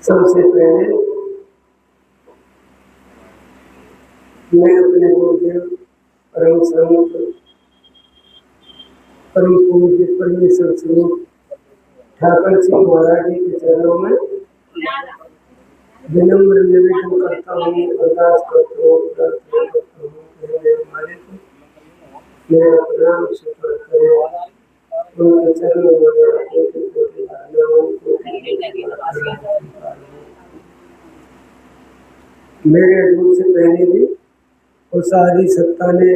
सबसे पहले मैं अपने गुरुदेव परम संत परम पूज्य परमेश्वर स्वरूप ठाकर सिंह महाराज जी के चरणों में विनम्र निवेदन करता हूँ, अरदास करता हूँ, प्रार्थना करता हूँ कि हमारे को मेरा प्रणाम स्वीकार करें। उनके चरणों में मेरे अनुभव से पहले भी उस आदि सत्ता ने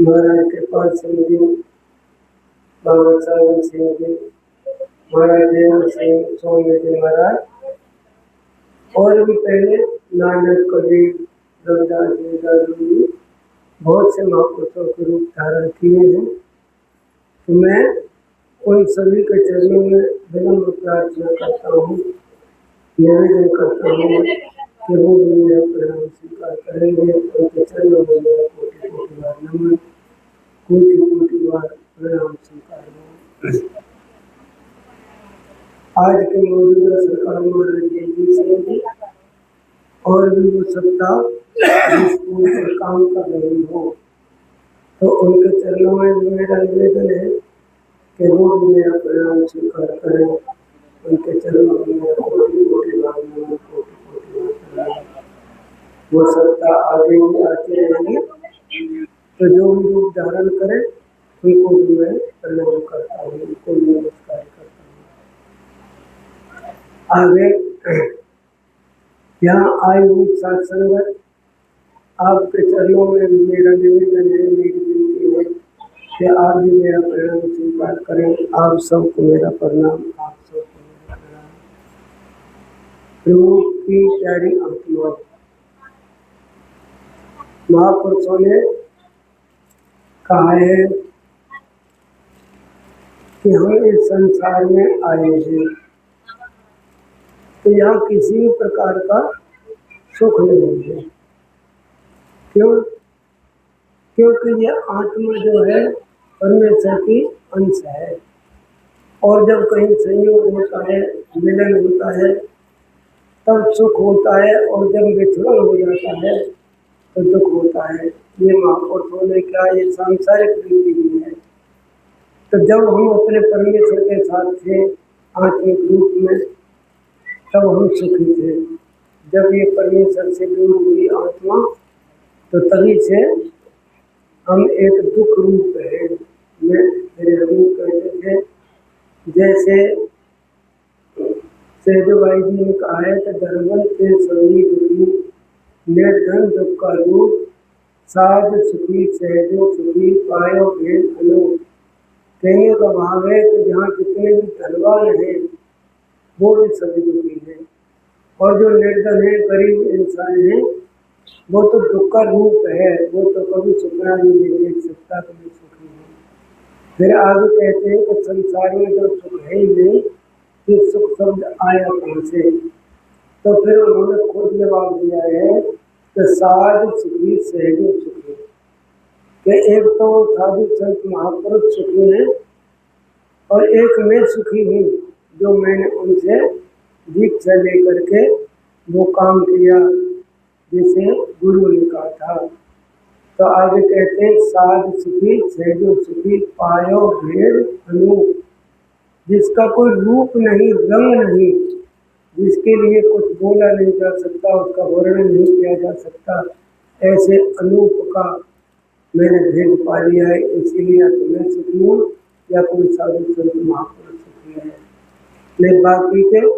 महाराज कृपाल सिंह जी, बाबा सावन सिंह जी, महाराज देव सिंह, स्वामी जी महाराज और भी पहले नानक कबीर रविदास जी, दादू जी बहुत से महापुरुषों के रूप धारण किए हैं। तो मैं उन सभी के चरणों में विनम्र प्रार्थना करता हूँ, निवेदन करता हूँ कि वो भी मेरा प्रणाम स्वीकार करेंगे। उनके चरणों में मेरा कोटि कोटि बार नमन, कोटि कोटि बार प्रणाम स्वीकार हो। आज के मौजूदा सरकार महाराज जी से और भी वो सत्ता जिस पर काम कर रही हो, तो उनके चरणों में मेरा निवेदन है कि वो भी मेरा प्रणाम स्वीकार करें। उनके चरणों में मेरा कोटि कोटि बार नमन, कोटि कोटि बार प्रणाम। वो सत्ता आगे भी आती रहेगी, तो जो भी रूप धारण करे उनको भी मैं प्रणाम करता हूँ, उनको भी नमस्कार करता हूँ। आगे यहाँ आई हुई सात संगत, आपके चरणों में भी मेरा निवेदन है, मेरी विनती है कि आप भी मेरा प्रणाम स्वीकार करें। आप सबको मेरा प्रणाम, आप सबको मेरा प्रणाम। प्रभु की प्यारी आत्मा, महापुरुषों ने कहा है कि हम इस संसार में आए हैं तो यहाँ किसी भी प्रकार का सुख नहीं है। क्यों? क्योंकि ये आत्मा जो है परमेश्वर की अंश है, और जब कहीं संयोग होता है, मिलन होता है, तब सुख होता है, और जब विछड़न हो जाता है तो दुख होता है। ये महापुरुषों ने क्या, ये सांसारिक रीति भी है। तो जब हम अपने परमेश्वर के साथ थे आत्मिक रूप में, तब हम सुखी थे। जब ये परमेश्वर से दूर हुई आत्मा, तो तभी से हम एक दुख रूप है। मेरे रूप कहते थे, जैसे सेजोबाई जी ने कहा है कि धर्मन के सभी दुखी निर्धन दुख का रूप, साध सुखी सहजो सुखी पायो भेद अनूप। कहने का भाव है कि जहाँ जितने भी धनवान हैं वो भी सभी दुखी हैं, और जो निर्धन है, गरीब इंसान है, वो तो दुख का रूप है, वो तो कभी सुखना नहीं देख सकता, कभी सुखी है। फिर आगे कहते हैं कि संसार में जो सुख है ही नहीं, फिर सुख शब्द आया कहाँ से? तो फिर उन्होंने खुद जवाब दिया है कि साध सुखी सहजो सुखी, कि एक तो साधु संत महापुरुष सुखी हैं, और एक मैं सुखी हूँ जो मैंने उनसे दीक्षा लेकर के वो काम किया जिसे गुरु ने कहा था। तो आगे कहते हैं साध सुखी सहजो सुखी पायो भेद अनूप, जिसका कोई रूप नहीं, रंग नहीं, जिसके लिए कुछ बोला नहीं जा सकता, उसका वर्णन नहीं किया जा सकता, ऐसे अनूप का मैंने भेद पा लिया है। इसीलिए तो मैं सुखी हूँ या कोई साधु संत महापुरुष सुखी है। लेकिन बाकी के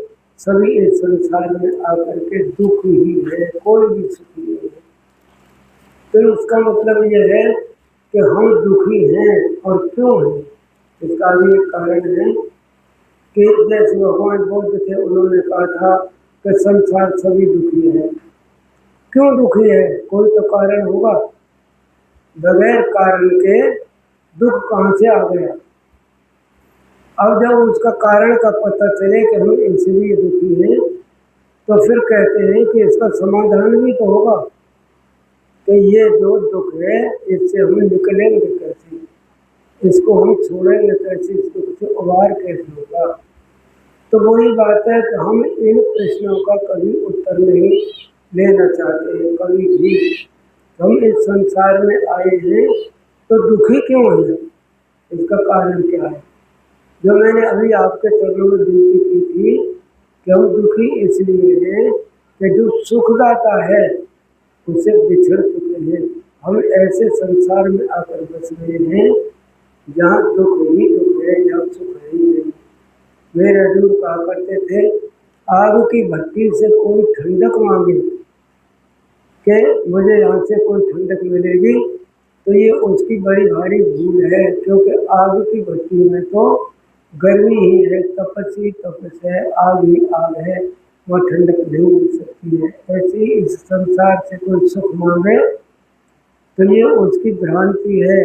सभी इस संसार में आकर के दुख ही है, कोई भी सुखी नहीं है। तो इसका मतलब यह है कि हम दुखी हैं, और क्यों हैं? इसका भी एक कारण है कि जैसे भगवान बुद्ध थे, उन्होंने कहा था कि संसार सभी दुखी है। क्यों दुखी है? कोई तो कारण होगा। बगैर कारण के दुख कहाँ से आ गया? अब जब उसका कारण का पता चले कि हम इसलिए दुखी हैं, तो फिर कहते हैं कि इसका समाधान भी तो होगा कि ये जो दुख है इससे हम निकलेंगे कैसे, इसको हम छोड़ेंगे कैसे, इसको कुछ उबार कैसे होगा। तो वही बात है कि हम इन प्रश्नों का कभी उत्तर नहीं लेना चाहते हैं कभी भी। हम इस संसार में आए हैं तो दुखी क्यों हैं, इसका कारण क्या है? जो मैंने अभी आपके चरणों में विनती की थी कि हम दुखी इसलिए हैं कि जो सुखदाता है उससे बिछड़ चुके हैं। हम ऐसे संसार में आकर बस गए हैं जहाँ दुख ही दुख है, जहाँ सुख है ही नहीं। मेरे हजूर कहा करते थे, आग की भट्टी से कोई ठंडक मांगे कि मुझे यहाँ से कोई ठंडक मिलेगी, तो ये उसकी बड़ी भारी भूल है, क्योंकि आग की भट्टी में तो गर्मी ही है, तपस ही तपस है, आग ही आग है, वह ठंडक नहीं मिल सकती है। ऐसे ही इस संसार से कोई सुख मांगे तो ये उसकी भ्रांति है,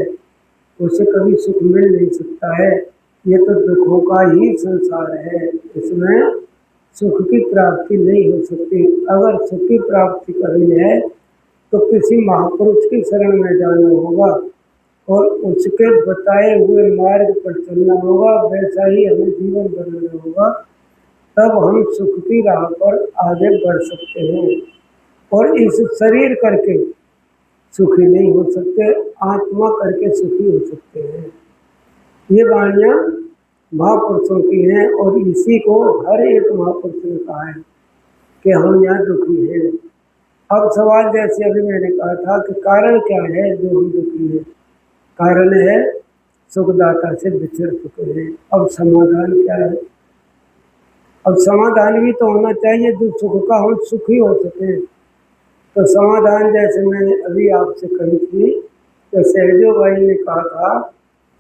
उसे कभी सुख मिल नहीं सकता है। ये तो दुखों का ही संसार है, इसमें सुख की प्राप्ति नहीं हो सकती। अगर सुख की प्राप्ति करनी है तो किसी महापुरुष की शरण में जाना होगा और उसके बताए हुए मार्ग पर चलना होगा, वैसा ही हमें जीवन बनाना होगा, तब हम सुख की राह पर आगे बढ़ सकते हैं। और इस शरीर करके सुखी नहीं हो सकते, आत्मा करके सुखी हो सकते हैं। ये वाणियाँ महापुरुषों की हैं और इसी को हर एक महापुरुष ने कहा है कि हम यहाँ दुखी हैं। अब सवाल जैसे अभी मैंने कहा था कि कारण क्या है जो हम दुखी हैं? कारण है सुखदाता से बिछड़ चुके हैं। अब समाधान क्या है? अब समाधान भी तो होना चाहिए जो सुख का हम सुखी हो सके। तो समाधान जैसे मैंने अभी आपसे कही थी कि सहजो भाई ने कहा था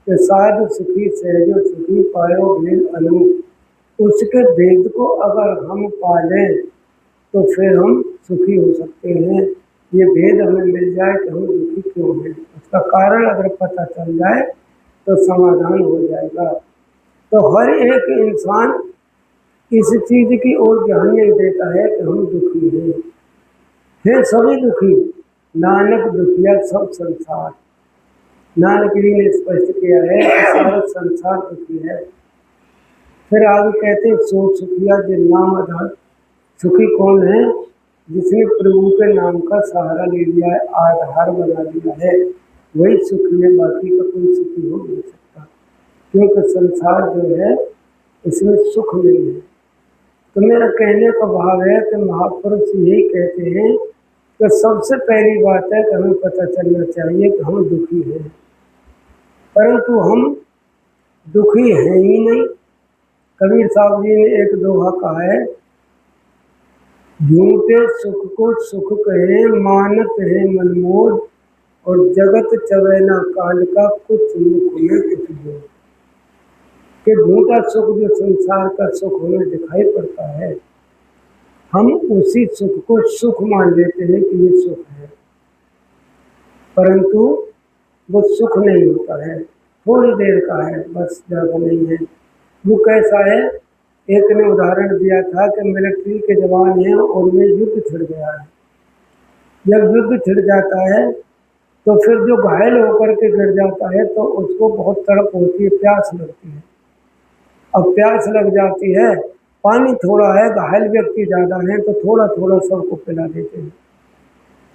कि साध सुखी सहजो सुखी पायो भेद अनूप। उसके भेद को अगर हम पा लें तो फिर हम सुखी हो सकते हैं। ये भेद हमें मिल जाए कि हम दुखी क्यों हैं, उसका कारण अगर पता चल जाए तो समाधान हो जाएगा। तो हर एक इंसान इस चीज़ की ओर ध्यान नहीं देता है कि हम दुखी हैं सभी दुखी, नानक दुखिया सब संसार। नानक जी ने स्पष्ट किया है कि सारा संसार दुखी है। फिर आगे कहते हैं सो सुखिया जिन नाम आधार। सुखी कौन है? जिसने प्रभु के नाम का सहारा ले लिया है, आधार बना लिया है, वही सुखी है। बाकी का कोई सुखी हो नहीं सकता, क्योंकि संसार जो है इसमें सुख नहीं है। तो मेरा कहने का भाव है कि महापुरुष यही कहते हैं कि सबसे पहली बात है कि हमें पता चलना चाहिए कि हम दुखी हैं, परंतु हम दुखी हैं ही नहीं। कबीर साहब जी ने एक दोहा कहा है, झूठे सुख को सुख कहे मानत है मनमोद, और जगत चवैना काल का कुछ मुख में कुछ बोल। कि झूठा सुख जो संसार का सुख हमें दिखाई पड़ता है, हम उसी सुख को सुख मान लेते हैं कि ये सुख है, परंतु वो सुख नहीं होता है, थोड़ी देर का है, बस ज़्यादा नहीं है। वो कैसा है? एक ने उदाहरण दिया था कि मिलिट्री के जवान हैं और उनमें युद्ध छिड़ गया है। जब युद्ध छिड़ जाता है तो फिर जो घायल होकर के गिर जाता है तो उसको बहुत तड़प होती है, प्यास लगती है। अब प्यास लग जाती है, पानी थोड़ा है, घायल व्यक्ति ज़्यादा है, तो थोड़ा थोड़ा सबको पिला देते हैं।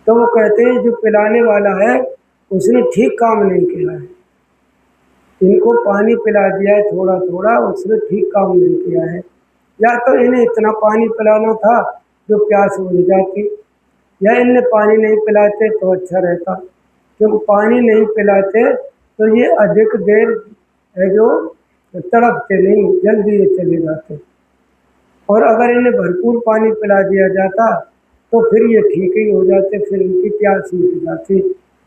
तो वो कहते हैं जो पिलाने वाला है उसने ठीक काम नहीं किया है, इनको पानी पिला दिया है थोड़ा थोड़ा, उसने ठीक काम नहीं किया है। या तो इन्हें इतना पानी पिलाना था जो प्यास बुझ जाती, या इन्हें पानी नहीं पिलाते तो अच्छा रहता। क्योंकि पानी नहीं पिलाते तो ये अधिक देर है जो तड़पते नहीं, जल्दी ये चले जाते। और अगर इन्हें भरपूर पानी पिला दिया जाता तो फिर ये ठीक ही हो जाते, फिर इनकी प्यास मिट जाती।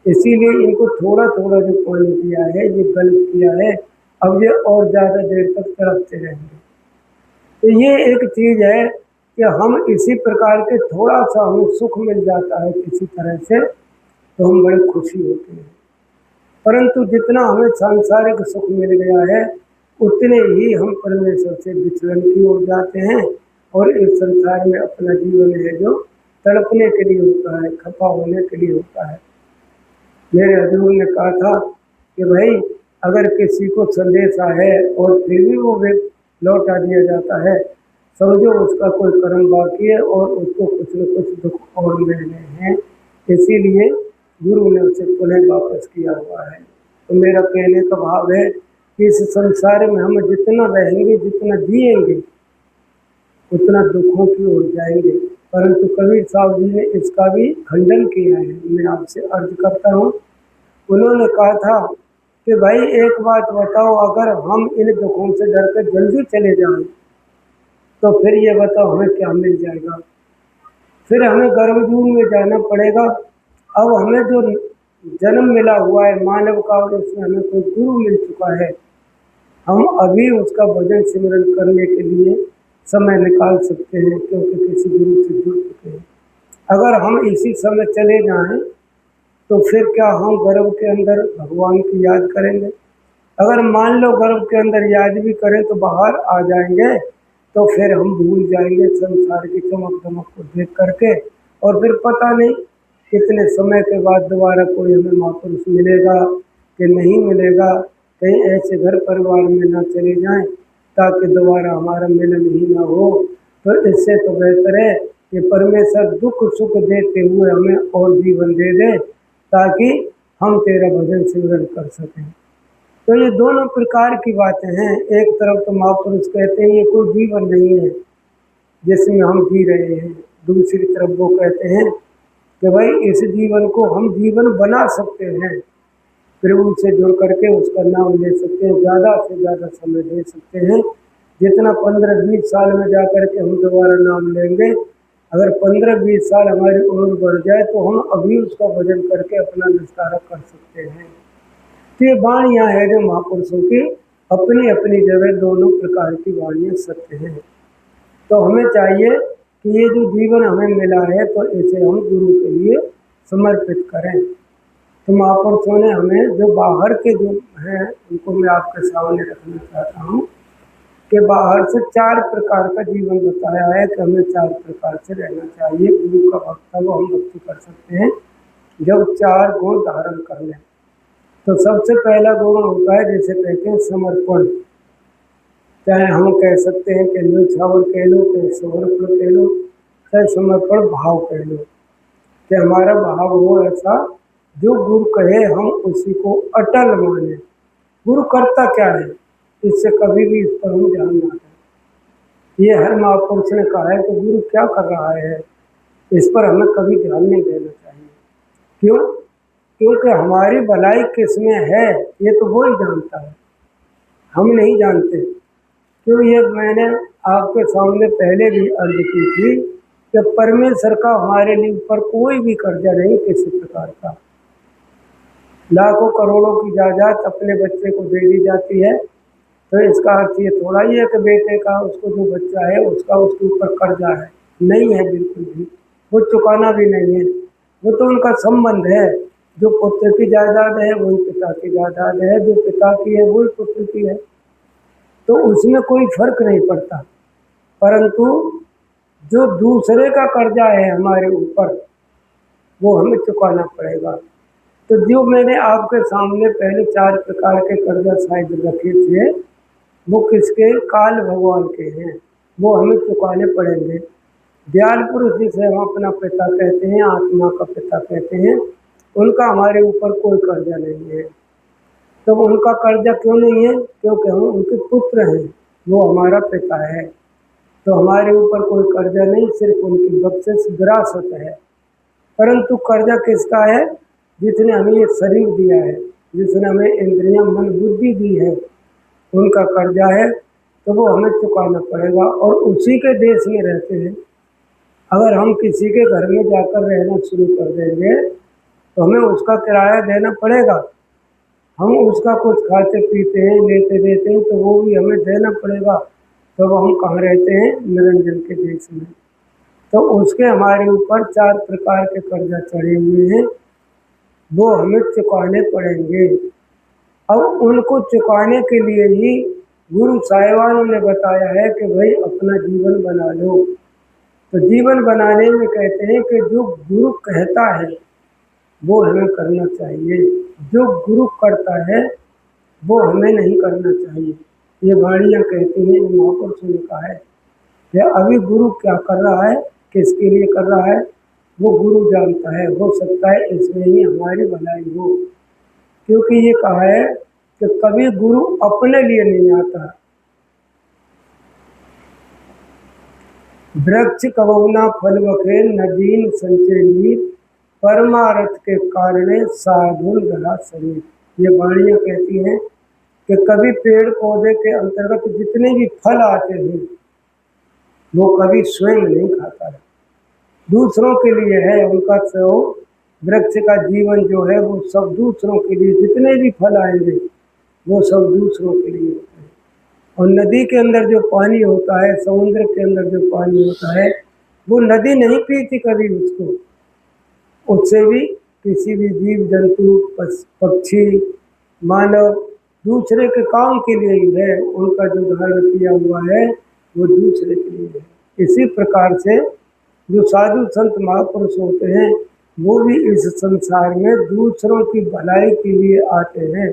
इसीलिए इनको थोड़ा थोड़ा जो पानी दिया है ये गलत किया है, अब ये और ज़्यादा देर तक तड़पते रहेंगे। तो ये एक चीज़ है कि हम इसी प्रकार के थोड़ा सा हमें सुख मिल जाता है किसी तरह से तो हम बड़े खुशी होते हैं, परंतु जितना हमें सांसारिक सुख मिल गया है उतने ही हम परमेश्वर से विचलन की ओर जाते हैं और इस संसार में अपना जीवन है जो तड़पने के लिए होता है, खपा होने के लिए होता है। मेरे हजूर ने कहा था कि भाई अगर किसी को संदेशा है और फिर भी वो लौटा दिया जाता है समझो उसका कोई कर्म बाकी है और उसको कुछ न कुछ दुख और मिल रहे हैं, इसीलिए गुरु ने उसे पुनः वापस किया हुआ है। तो मेरा कहने का भाव है कि इस संसार में हम जितना रहेंगे, जितना जिएंगे, उतना दुखों की ओर जाएंगे। परंतु कबीर साहब जी ने इसका भी खंडन किया है। मैं आपसे अर्ज करता हूँ, उन्होंने कहा था कि भाई एक बात बताओ, अगर हम इन दुखों से डर कर जल्दी चले जाएं तो फिर ये बताओ हमें क्या मिल जाएगा? फिर हमें गर्म जून में जाना पड़ेगा। अब हमें जो जन्म मिला हुआ है मानव का, और उसमें हमें कोई गुरु मिल चुका है, हम अभी उसका भजन सिमरन करने के लिए समय निकाल सकते हैं, क्योंकि किसी गुरु से जुड़ चुके हैं। अगर हम इसी समय चले जाएं तो फिर क्या हम गर्भ के अंदर भगवान की याद करेंगे? अगर मान लो गर्भ के अंदर याद भी करें तो बाहर आ जाएंगे, तो फिर हम भूल जाएंगे संसार की चमक दमक को देख करके, और फिर पता नहीं कितने समय के बाद दोबारा कोई हमें महापुरुष मिलेगा कि नहीं मिलेगा। कहीं ऐसे घर परिवार में ना चले जाएं ताकि दोबारा हमारा मिलन ही ना हो। तो इससे तो बेहतर है कि परमेश्वर दुख सुख देते हुए हमें और जीवन दे दे, ताकि हम तेरा भजन सिमरन कर सकें। तो ये दोनों प्रकार की बातें हैं। एक तरफ तो महापुरुष कहते हैं ये कोई जीवन नहीं है जिसमें हम जी रहे हैं, दूसरी तरफ वो कहते हैं कि भाई इस जीवन को हम जीवन बना सकते हैं, प्रभु से जुड़ करके उसका नाम ले सकते हैं, ज़्यादा से ज़्यादा समय दे सकते हैं। जितना 15-20 साल में जा कर के हम दोबारा नाम लेंगे, अगर 15-20 साल हमारी उम्र बढ़ जाए तो हम अभी उसका भजन करके अपना निस्तारा कर सकते हैं। तो ये वाणियाँ है जो महापुरुषों की अपनी अपनी जगह दोनों प्रकार की वाणियाँ सत्य हैं। तो हमें चाहिए कि ये जो जीवन हमें मिला है तो इसे हम गुरु के लिए समर्पित करें। तो महापुरुषों ने हमें जो बाहर के जो हैं उनको मैं आपके सामने रखना चाहता हूँ कि बाहर से 4 प्रकार का जीवन बताया है कि हमें 4 प्रकार से रहना चाहिए। गुरु का भक्त वो हम भक्ति कर सकते हैं जब 4 गुण धारण कर लें। तो सबसे पहला गुण होता है जिसे कहते हैं समर्पण। चाहे हम कह सकते हैं कि न्यौछावर कह लो, चाहे समर्पण कह लो, चाहे समर्पण भाव कह लो, कि हमारा भाव हो ऐसा जो गुरु कहे हम उसी को अटल माने। गुरु करता क्या है इससे कभी भी इस पर हम ध्यान ना दें। ये हर महापुरुष ने कहा है कि गुरु क्या कर रहा है इस पर हमें कभी ध्यान नहीं देना चाहिए। क्यों? क्योंकि हमारी भलाई किस में है ये तो वो ही जानता है, हम नहीं जानते। क्यों? ये मैंने आपके सामने पहले भी अर्ज की थी कि परमेश्वर का हमारे लिए ऊपर कोई भी कर्जा नहीं किसी प्रकार का। लाखों करोड़ों की जायदाद अपने बच्चे को दे दी जाती है, तो इसका अर्थ ये थोड़ा ही है कि बेटे का उसको जो बच्चा है उसका उसके ऊपर कर्जा है। नहीं है, बिल्कुल भी। वो चुकाना भी नहीं है, वो तो उनका संबंध है। जो पुत्र की जायदाद है वही पिता की जायदाद है, जो पिता की है वही पुत्र की है, तो उसमें कोई फर्क नहीं पड़ता। परंतु जो दूसरे का कर्जा है हमारे ऊपर वो हमें चुकाना पड़ेगा। तो जो मैंने आपके सामने पहले 4 प्रकार के कर्जा शायद रखे थे वो किसके? काल भगवान के हैं, वो हमें चुकाने पड़ेंगे। दयाल पुरुष जिसे हम अपना पिता कहते हैं, आत्मा का पिता कहते हैं, उनका हमारे ऊपर कोई कर्जा नहीं है। तो उनका कर्जा क्यों नहीं है? क्योंकि हम उनके पुत्र हैं, वो हमारा पिता है। तो हमारे ऊपर कोई कर्जा नहीं, सिर्फ उनकी बख्शिश विरासत है। परंतु कर्जा किसका है? जिसने हमें ये शरीर दिया है, जिसने हमें इंद्रियां मन बुद्धि दी है, उनका कर्जा है, तो वो हमें चुकाना पड़ेगा। और उसी के देश में रहते हैं। अगर हम किसी के घर में जाकर रहना शुरू कर देंगे तो हमें उसका किराया देना पड़ेगा। हम उसका कुछ खाते पीते हैं, लेते देते हैं, तो वो भी हमें देना पड़ेगा। तो हम कहाँ रहते हैं? निरंजन के देश में। तो उसके हमारे ऊपर 4 प्रकार के कर्जा चढ़े हुए हैं, वो हमें चुकाने पड़ेंगे। अब उनको चुकाने के लिए ही गुरु साहिबानों ने बताया है कि भाई अपना जीवन बना लो। तो जीवन बनाने में कहते हैं कि जो गुरु कहता है वो हमें करना चाहिए, जो गुरु करता है वो हमें नहीं करना चाहिए। ये वाणियाँ कहती हैं, महापुरुषों ने कहा है। कि अभी गुरु क्या कर रहा है, किसके लिए कर रहा है, वो गुरु जानता है। हो सकता है इसमें ही हमारी भलाई हो, क्योंकि ये कहा है कि कभी गुरु अपने लिए नहीं आता। वृक्ष कबहुना फल बखे नदीन संचय नीर, परमारथ के कारणे साधुन रहा शरीर। ये वाणियां कहती हैं कि कभी पेड़ पौधे के अंतर्गत जितने भी फल आते हैं वो कभी स्वयं नहीं खाता है, दूसरों के लिए है। उनका तो वृक्ष का जीवन जो है वो सब दूसरों के लिए, जितने भी फल आएंगे वो सब दूसरों के लिए होते हैं। और नदी के अंदर जो पानी होता है, समुद्र के अंदर जो पानी होता है, वो नदी नहीं पीती कभी उसको, उससे भी किसी भी जीव जंतु पक्षी मानव दूसरे के काम के लिए ही है, उनका जो धारण किया हुआ है वो दूसरे के लिए है। इसी प्रकार से जो साधु संत महापुरुष होते हैं वो भी इस संसार में दूसरों की भलाई के लिए आते हैं,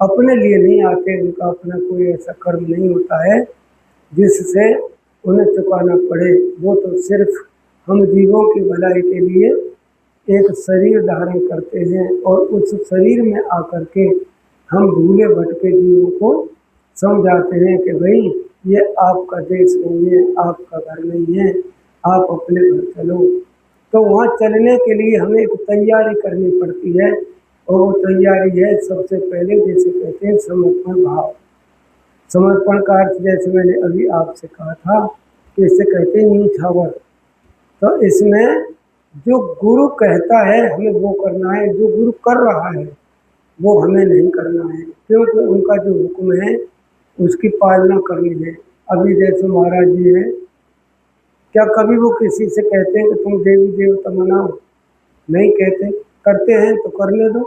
अपने लिए नहीं आते। उनका अपना कोई ऐसा कर्म नहीं होता है जिससे उन्हें चुकाना पड़े। वो तो सिर्फ हम जीवों की भलाई के लिए एक शरीर धारण करते हैं और उस शरीर में आकर के हम भूले भटके जीवों को समझाते हैं कि भाई ये आपका देश नहीं है, आपका घर नहीं है, आप अपने घर चलो। तो वहाँ चलने के लिए हमें एक तैयारी करनी पड़ती है, और वो तैयारी है सबसे पहले, जैसे कहते हैं समर्पण भाव। समर्पण का अर्थ जैसे मैंने अभी आपसे कहा था कि इसे कहते हैं न्यूछावर। तो इसमें जो गुरु कहता है हमें वो करना है, जो गुरु कर रहा है वो हमें नहीं करना है, क्योंकि उनका जो हुक्म है उसकी पालना करनी है। अभी जैसे महाराज जी हैं, क्या कभी वो किसी से कहते हैं कि तुम देवी देवता मनाओ? नहीं कहते। करते हैं तो करने दो।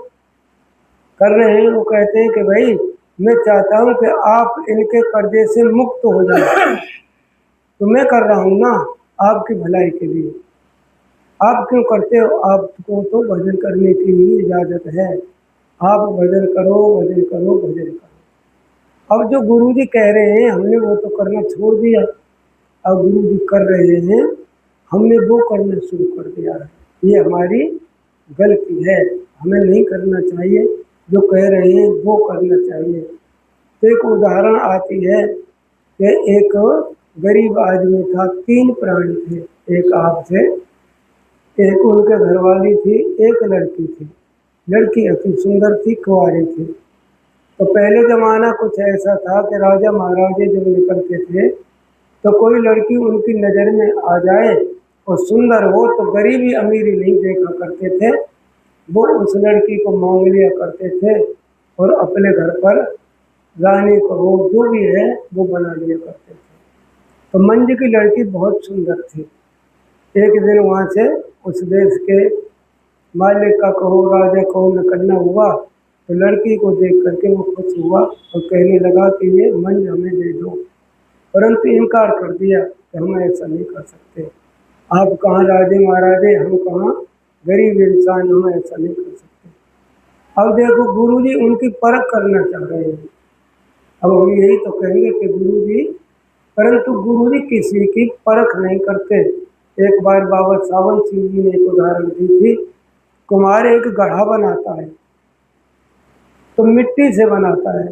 कर रहे हैं, वो कहते हैं कि भाई मैं चाहता हूँ कि आप इनके कर्जे से मुक्त हो जाए, तो मैं कर रहा हूँ ना आपकी भलाई के लिए। आप क्यों करते हो? आपको तो भजन करने की ही इजाजत है, आप भजन करो, भजन करो, भजन करो। अब जो गुरु जी कह रहे हैं हमने वो तो करना छोड़ दिया, अब गुरु जी कर रहे हैं हमने वो करना शुरू कर दिया है। ये हमारी गलती है, हमें नहीं करना चाहिए, जो कह रहे हैं वो करना चाहिए। तो एक उदाहरण आती है कि एक गरीब आदमी था, 3 प्राणी थे, एक आप थे, एक उनके घरवाली थी, एक लड़की थी। लड़की अति सुंदर थी, कुंवारी थी। तो पहले जमाना कुछ ऐसा था कि राजा महाराजे जब निकलते थे तो कोई लड़की उनकी नज़र में आ जाए और सुंदर हो तो गरीबी अमीरी नहीं देखा करते थे, वो उस लड़की को मांग लिया करते थे और अपने घर पर रानी को वो जो भी है वो बना लिया करते थे। तो मंज की लड़की बहुत सुंदर थी। एक दिन वहाँ से उस देश के मालिक का कहो, राजा कहो, निकलना हुआ तो लड़की को देख करके वो खुश हुआ और कहने लगा कि ये मंज हमें दे दो, परंतु इनकार कर दिया कि हम ऐसा नहीं कर सकते, आप कहाँ राजे महाराजे, हम कहाँ गरीब इंसान, हम ऐसा नहीं कर सकते। अब देखो गुरुजी उनकी परख करना चाह रहे हैं। अब हम यही तो कहेंगे कि गुरुजी, परंतु गुरुजी किसी की परख नहीं करते। एक बार बाबा सावन सिंह जी ने एक उदाहरण दी थी, कुम्हार एक गढ़ा बनाता है तो मिट्टी से बनाता है,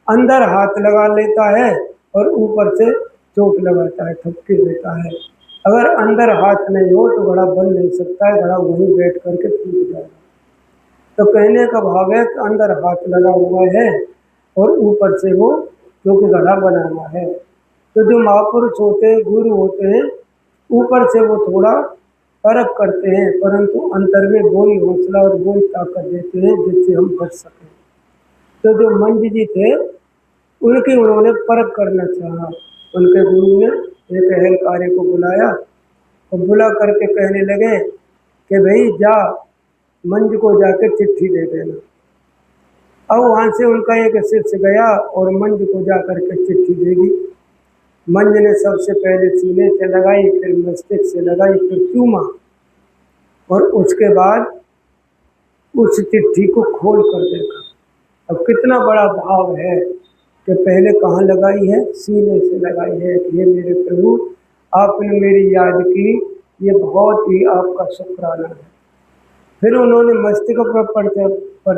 अंदर हाथ लगा लेता है और ऊपर से चोट लगाता है, ठपकी देता है। अगर अंदर हाथ नहीं हो तो घड़ा बन नहीं सकता है, घड़ा वहीं बैठ करके टूट जाएगा। तो कहने का भाव है कि अंदर हाथ लगा हुआ है और ऊपर से वो क्योंकि घड़ा बनाना है। तो जो महापुरुष होते हैं, गुरु होते हैं, ऊपर से वो थोड़ा परख करते हैं, परंतु अंतर में वही हौसला और वही ताकत देते हैं जिससे हम बच सकें। तो जो मंज जी थे उनकी उन्होंने परख करना चाहा। उनके गुरु ने एक अहलकारी को बुलाया और बुला करके कहने लगे कि भाई जा मंज को जाकर चिट्ठी दे देना। अब वहाँ से उनका एक शिष्य गया और मंज को जा करके चिट्ठी दे दी। मंज ने सबसे पहले सीने से लगाई, फिर मस्तिष्क से लगाई, फिर चूमा और उसके बाद उस चिट्ठी को खोल कर देखा। अब कितना बड़ा भाव है कि पहले कहाँ लगाई है, सीने से लगाई है कि हे मेरे प्रभु, आपने मेरी याद की, ये बहुत ही आपका शुक्राना है। फिर उन्होंने मस्तक पर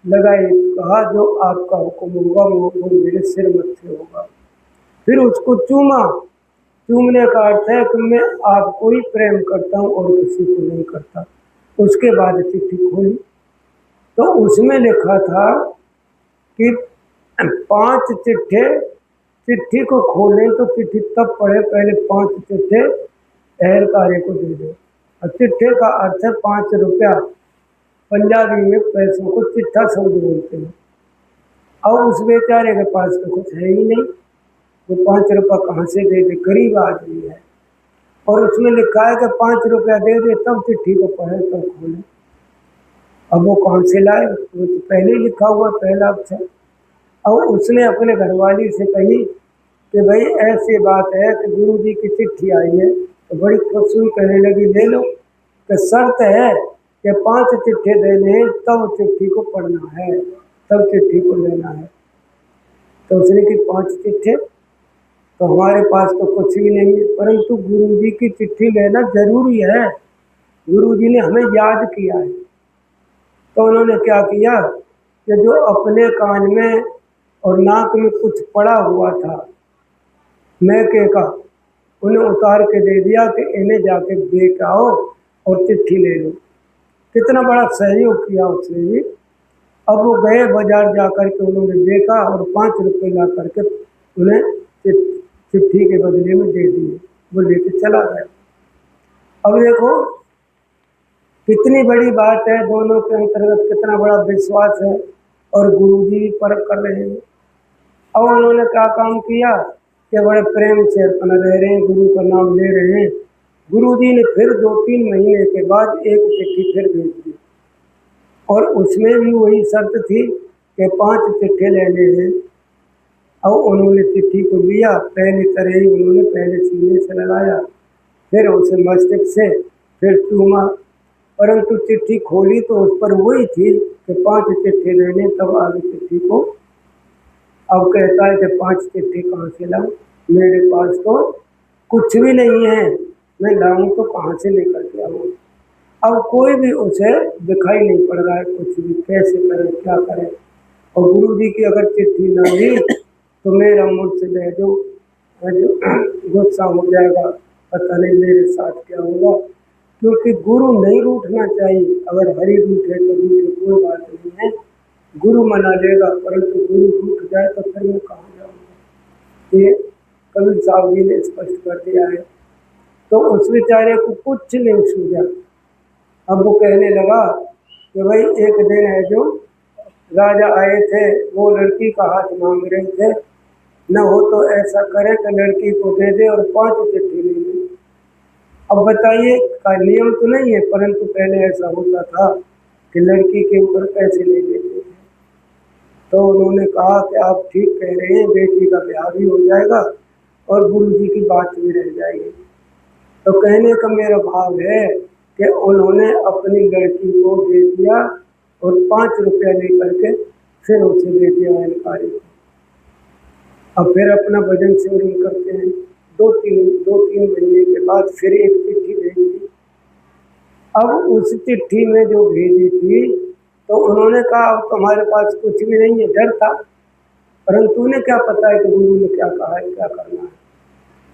लगाई, कहा जो आपका हुक्म होगा वो मेरे सिर मत्थे होगा। फिर उसको चूमा। चूमने का अर्थ है कि मैं आपको ही प्रेम करता हूँ और किसी को नहीं करता। उसके बाद चिट्ठी खोली तो उसमें लिखा था कि 5 चिट्ठे, चिट्ठी को खोलें तो चिट्ठी तब पढ़े, पहले 5 चिट्ठे अहलकारे को दे दो। और चिट्ठे का अर्थ है 5 रुपया, पंजाबी में पैसों को चिट्ठा शब्द बोलते हैं। और उस बेचारे के पास तो कुछ है ही नहीं, वो 5 रुपया कहाँ से दे दे, गरीब आदमी है। और उसमें लिखा है कि 5 रुपया दे दे तब चिट्ठी को पढ़े तब खोले। अब वो कौन से लाए, वो तो पहले ही लिखा हुआ पहला अक्षर। और उसने अपने घरवाली से कही कि भाई ऐसी बात है कि गुरु जी की चिट्ठी आई है। तो बड़ी खुश हुई, कहने लगी ले लो, कि शर्त है कि 5 चिट्ठे देने हैं तब चिट्ठी को पढ़ना है, तब चिट्ठी को लेना है। तो उसने की 5 चिट्ठे, तो हमारे पास तो कुछ भी नहीं है, परंतु गुरु जी की चिट्ठी लेना जरूरी है, गुरु जी ने हमें याद किया है। तो उन्होंने क्या किया कि जो अपने कान में और नाक में कुछ पड़ा हुआ था मैके का, उन्हें उतार के दे दिया कि इन्हें जाके देख आओ और चिट्ठी ले लो। कितना बड़ा सहयोग किया उसने भी। अब वो गए बाजार जा कर के, उन्होंने देखा और 5 रुपये ला करके उन्हें चिट्ठी के बदले में दे दिए, वो लेके चला गया। अब देखो कितनी बड़ी बात है, दोनों के अंतर्गत कितना बड़ा विश्वास है और गुरु जी भी परख कर रहे हैं। अब उन्होंने क्या काम किया कि बड़े प्रेम से अपना रह रहे हैं, गुरु का नाम ले रहे हैं। गुरु जी ने फिर 2-3 महीने के बाद एक चिट्ठी फिर भेज दी और उसमें भी वही शर्त थी कि 5 चिट्ठे लेने हैं। अब उन्होंने चिट्ठी को लिया, पहली तरह ही उन्होंने पहले सीने से लगाया, फिर उसे मस्तिष्क से, फिर चूमा, परंतु चिट्ठी खोली तो उस पर वही थी कि 5 चिट्ठी लेने तब आगे चिट्ठी को। अब कहता है कि 5 चिट्ठी कहाँ से लाऊं, मेरे पास तो कुछ भी नहीं है, मैं लाऊं तो कहाँ से लेकर के आऊँ। अब कोई भी उसे दिखाई नहीं पड़ रहा है कुछ भी, कैसे करें क्या करें। और गुरु जी की अगर चिट्ठी न हुई तो मेरा मुझसे ले जो गुस्सा हो जाएगा, पता नहीं मेरे साथ क्या होगा। क्योंकि गुरु नहीं रूठना चाहिए, अगर हरि रूठे तो रूठे, कोई बात नहीं है, गुरु मना लेगा, परंतु गुरु रूठ जाए तो फिर मैं कहाँ जाऊँगा। ये कबीर साहब जी ने स्पष्ट कर दिया है। तो उस बेचारे को कुछ नहीं सूझा। अब वो कहने लगा कि भाई एक दिन है जो राजा आए थे, वो लड़की का हाथ मांग रहे थे, न हो तो ऐसा करे कि लड़की को दे दे और 5 चिट्ठी ले ले। अब बताइए, का नियम तो नहीं है, परंतु पहले ऐसा होता था कि लड़की के ऊपर पैसे ले लेते थे। तो उन्होंने कहा कि आप ठीक कह रहे हैं, बेटी का ब्याह भी हो जाएगा और गुरु जी की बात भी रह जाएगी। तो कहने का मेरा भाव है कि उन्होंने अपनी लड़की को दे दिया और 5 रुपया लेकर के फिर उसे दे दिया अहलकारी को। अब फिर अपना भजन सिमरन करते हैं। 2-3 महीने के बाद फिर एक चिट्ठी भेजी थी। अब उस चिट्ठी में जो भेजी थी तो उन्होंने कहा अब तुम्हारे पास कुछ भी नहीं है, डर था, परंतु उन्हें क्या पता है कि गुरु ने क्या कहा है, क्या करना है।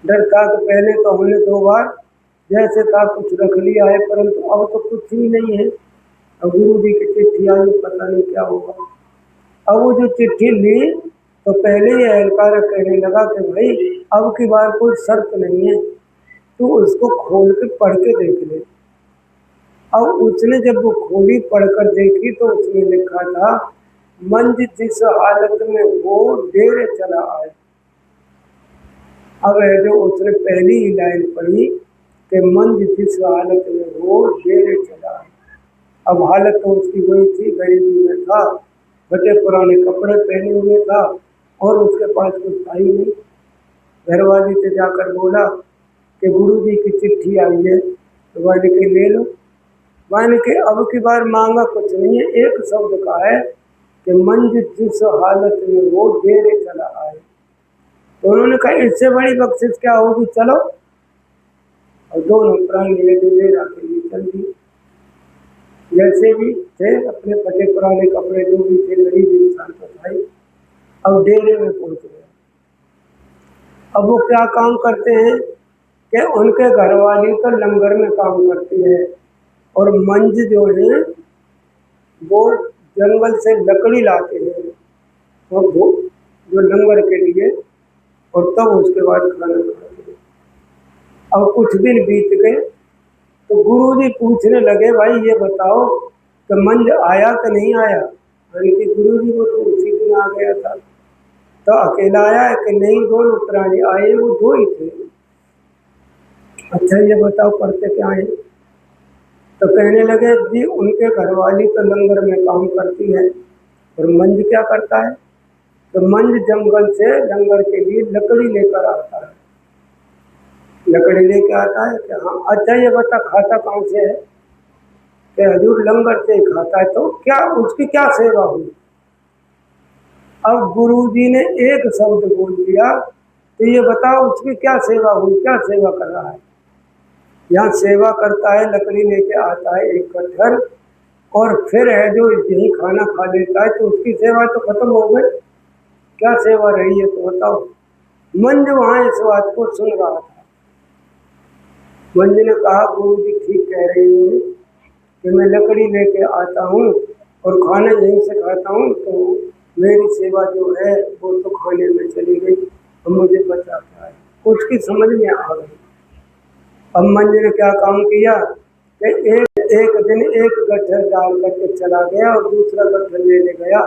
डर था कि पहले तो हमने 2 बार जैसे था कुछ रख लिया है, परंतु अब तो कुछ ही नहीं है। अब गुरु जी की चिट्ठी आई, पता नहीं क्या होगा। अब वो जो चिट्ठी ली तो पहले ही अहलकार कहने लगा कि भाई अब की बार कोई शर्त नहीं है, तू उसको खोल के पढ़ के देख ले। अब उसने जब वो खोली, पढ़कर देखी तो उसमें लिखा था मंज जिस हालत में वो डेरे चला आए। अब है जो उसने पहली ही लाइन पढ़ी कि मंज जिस हालत में वो डेरे चला आए। अब हालत तो उसकी वही थी, गरीबी में था, फटे पुराने कपड़े पहने हुए था और उसके पास कुछ था ही नहीं। घरवाली से जाकर बोला कि गुरु जी की चिट्ठी आई है, तो वाली के ले लो। मान के अब की बार मांगा कुछ नहीं है, एक शब्द का है कि मंज जिस हालत में वो डेरे चला आए। तो उन्होंने कहा इससे बड़ी बख्शिश क्या होगी, चलो। और दोनों प्राणी जो डेरा के लिए चल दिए। जैसे भी थे अपने फटे पुराने कपड़े जो भी थे गरीब इंसान को भाई, अब डेरे में पहुंच गए। अब वो क्या काम करते हैं कि उनके घरवाली तो लंगर में काम करती है और मंज जो है वो जंगल से लकड़ी लाते हैं और वो जो लंगर के लिए, और तब उसके बाद खाना खाते हैं। अब कुछ दिन बीत गए तो गुरुजी पूछने लगे, भाई ये बताओ कि मंज आया कि नहीं आया। यानी कि गुरुजी को तो उसी दिन आ गया था, तो अकेला आया है कि नहीं, दोनों प्राणी आए, वो दो ही थे। अच्छा ये बताओ करते क्या है। तो कहने लगे जी उनके घरवाली तो लंगर में काम करती है और मंज क्या करता है, तो मंज जंगल से लंगर के लिए लकड़ी लेकर आता है। लकड़ी लेके आता है कि हाँ। अच्छा ये बता खाता कहाँ से है, कि हजूर लंगर से ही खाता है। तो क्या उसकी क्या सेवा हुई। अब गुरुजी ने एक शब्द बोल दिया, तो ये बताओ उसकी क्या सेवा हुई, क्या सेवा कर रहा है। यहाँ सेवा करता है, लकड़ी लेके आता है एक कट्ठर, और फिर है जो यही खाना खा लेता है, तो उसकी सेवा तो खत्म हो गई। क्या सेवा रही है तो बताओ। मंज वहां इस बात को सुन रहा था। मंज ने कहा गुरुजी ठीक कह रही है कि मैं लकड़ी लेके आता हूँ और खाना यहीं से खाता हूँ, तो मेरी सेवा जो है वो तो खाने में चली गई और मुझे बचा क्या है। उसकी समझ में आ गई। अब मंज ने क्या काम किया कि एक दिन एक गट्ठर डाल करके चला गया और दूसरा गट्ठर लेने गया,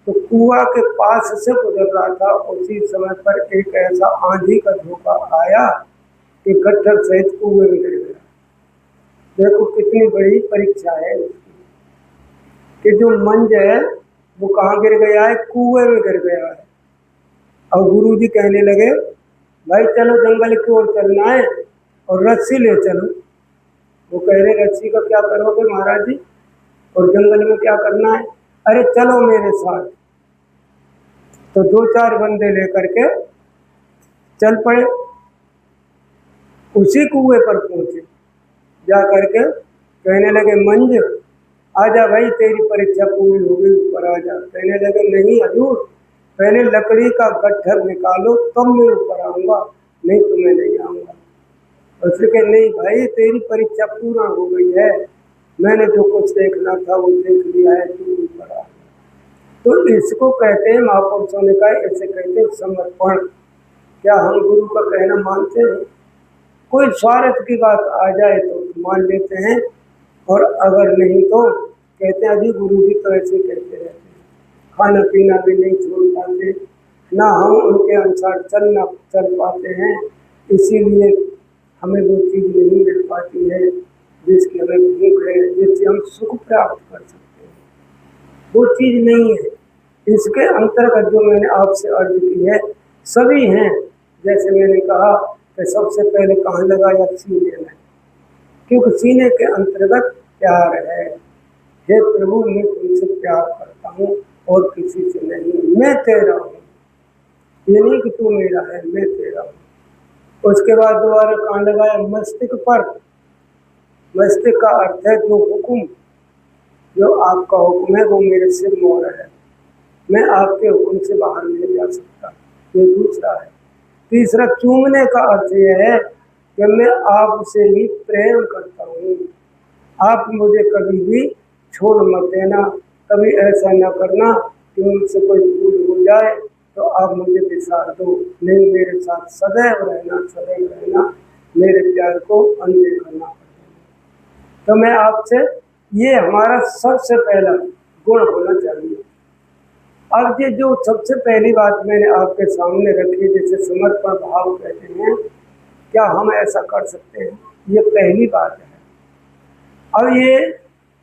तो कुआं के पास से गुजर रहा था। उसी समय पर एक ऐसा आंधी का झोंका आया कि गट्ठर सहित कुएं में गिर गया। देखो कितनी बड़ी परीक्षा है उसकी, कि जो मंज है वो कहाँ गिर गया है, कुएं में गिर गया है। और गुरुजी कहने लगे भाई चलो जंगल की ओर चलना है और रस्सी ले चलो। वो कह रहे रस्सी का क्या करोगे महाराज जी, और जंगल में क्या करना है। अरे चलो मेरे साथ। तो दो चार बंदे लेकर के चल पड़े। उसी कुएं पर पहुंचे, जा करके कहने लगे मंज आजा भाई तेरी परीक्षा पूरी हो गई, ऊपर आ जा। कहने लगे नहीं हजूर, पहले लकड़ी का गट्ठर निकालो तब मैं ऊपर आऊंगा, नहीं तो मैं नहीं आऊंगा। उसने कहा नहीं भाई तेरी परीक्षा पूरा हो गई है, मैंने जो कुछ देखना था वो देख लिया है, तू ऊपर आ। तो इसको कहते हैं, महापुरुषों ने कहा ऐसे कहते हैं समर्पण। क्या हम गुरु का कहना मानते हैं। कोई स्वार्थ की बात आ जाए तो मान लेते हैं, और अगर नहीं तो कहते हैं अभी गुरु जी तो ऐसे कहते रहते हैं। खाना पीना भी नहीं छोड़ पाते, ना हम उनके अनुसार चल पाते हैं, इसीलिए हमें वो चीज़ नहीं मिल पाती है जिसकी हमें भूख है, जिससे हम सुख प्राप्त कर सकते हैं। वो चीज़ नहीं है। इसके अंतर्गत जो मैंने आपसे अर्ज की है सभी हैं। जैसे मैंने कहा कि सबसे पहले कहाँ लगाया, सीने में, क्योंकि सीने के अंतर्गत प्यार है। हे प्रभु मैं तुमसे प्यार करता हूँ और किसी से नहीं, मैं तेरा हूँ। ये नहीं कि तू मेरा है, मैं तेरा हूँ। उसके बाद दोबारा कहाँ लगाया, मस्तिष्क पर। मस्तिष्क का अर्थ है जो हुक्म, जो आपका हुक्म है वो मेरे सिर मोहर है, मैं आपके हुक्म से बाहर नहीं जा सकता। ये दूसरा है। तीसरा चूमने का अर्थ यह है कि मैं आपसे ही प्रेम करता हूँ, आप मुझे कभी भी छोड़ मत देना, कभी ऐसा न करना कि मुझसे कोई भूल हो जाए तो आप मुझे बिसार दो, नहीं मेरे साथ सदैव रहना, सदैव रहना, मेरे प्यार को अनदेखा ना करना। तो मैं आपसे, ये हमारा सबसे पहला गुण होना चाहिए। अब ये जो सबसे पहली बात मैंने आपके सामने रखी, जिसे समर्पण भाव कहते हैं, क्या हम ऐसा कर सकते हैं, ये पहली बात है। अब ये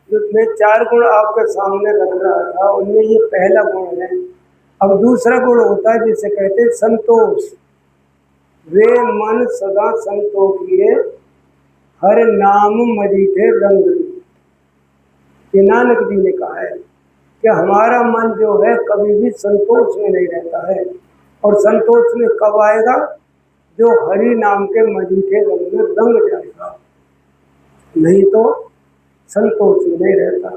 जो मैं 4 गुण आपके सामने रख रहा था उनमें ये पहला गुण है। अब दूसरा गुण होता है जिसे कहते हैं संतोष। वे मन सदा संतोष लिए, हर नाम मजीठे रंग। ये नानक जी ने कहा है कि हमारा मन जो है कभी भी संतोष में नहीं रहता है। और संतोष में कब आएगा? जो हरि नाम के मजीठे रंग में रंग जाएगा, नहीं तो संतोष में नहीं रहता।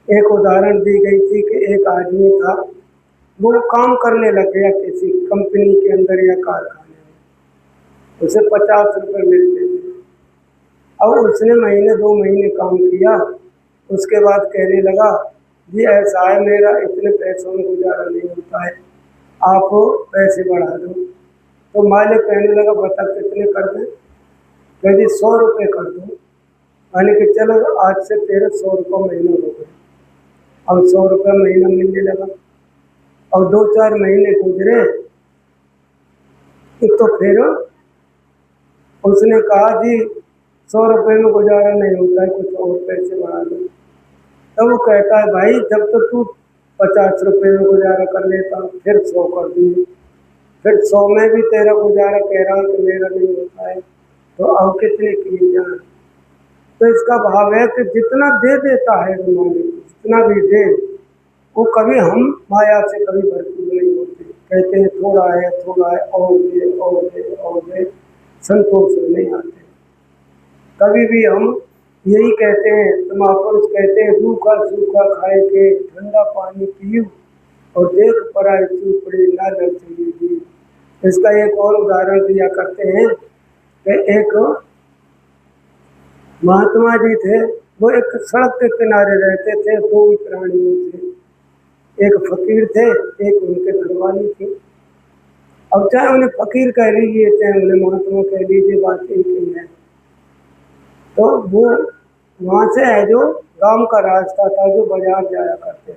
एक उदाहरण दी गई थी कि एक आदमी था, वो काम करने लग गया किसी कंपनी के अंदर या कारखाने में, उसे 50 रुपये मिलते थे। अब उसने महीने 2 महीने काम किया, उसके बाद कहने लगा जी ऐसा है, मेरा इतने पैसों में गुजारा नहीं होता है, आप पैसे बढ़ा दो। तो मालिक कहने लगा बता कितने कर दें? कह दी 100 रुपये कर दो। मैंने कि चलो आज से तेरे 100 रुपये महीना हो गए। अब 100 रुपये महीना मिलने लगा। और 2-4 महीने गुजरे तो फिर उसने कहा जी 100 रुपये में गुजारा नहीं होता है, कुछ और पैसे बढ़ा दो। तो वो कहता है भाई जब तो तू 50 रुपये में गुजारा कर लेता, फिर 100 कर दिए, फिर 100 में भी तेरा गुजारा कह रहा है कि मेरा नहीं होता है, तो अब कितने किए जाए? तो इसका भाव है कि जितना दे देता है मालिक, जितना भी दे, वो कभी हम माया से कभी भरपूर नहीं होते। कहते हैं थोड़ा है और दे और दे और दे, संतोष में नहीं आते। कभी भी हम यही कहते हैं, तो महापुरुष कहते हैं रूखा सूखा खाए के ठंडा पानी पीयू और देख पराई चूपड़े ना लग चाहिए जी। इसका एक और उदाहरण दिया करते हैं कि एक महात्मा जी थे, वो एक सड़क के किनारे रहते थे, 2 प्राणियों थे, एक फकीर थे, एक उनके घरवाली थी। अब चाहे उन्हें फकीर कह लीजिए चाहे उन्हें महात्मा कह लीजिए, बात एक ही है। तो वो वहाँ से है जो गांव का रास्ता था, जो बाजार जाया करते थे,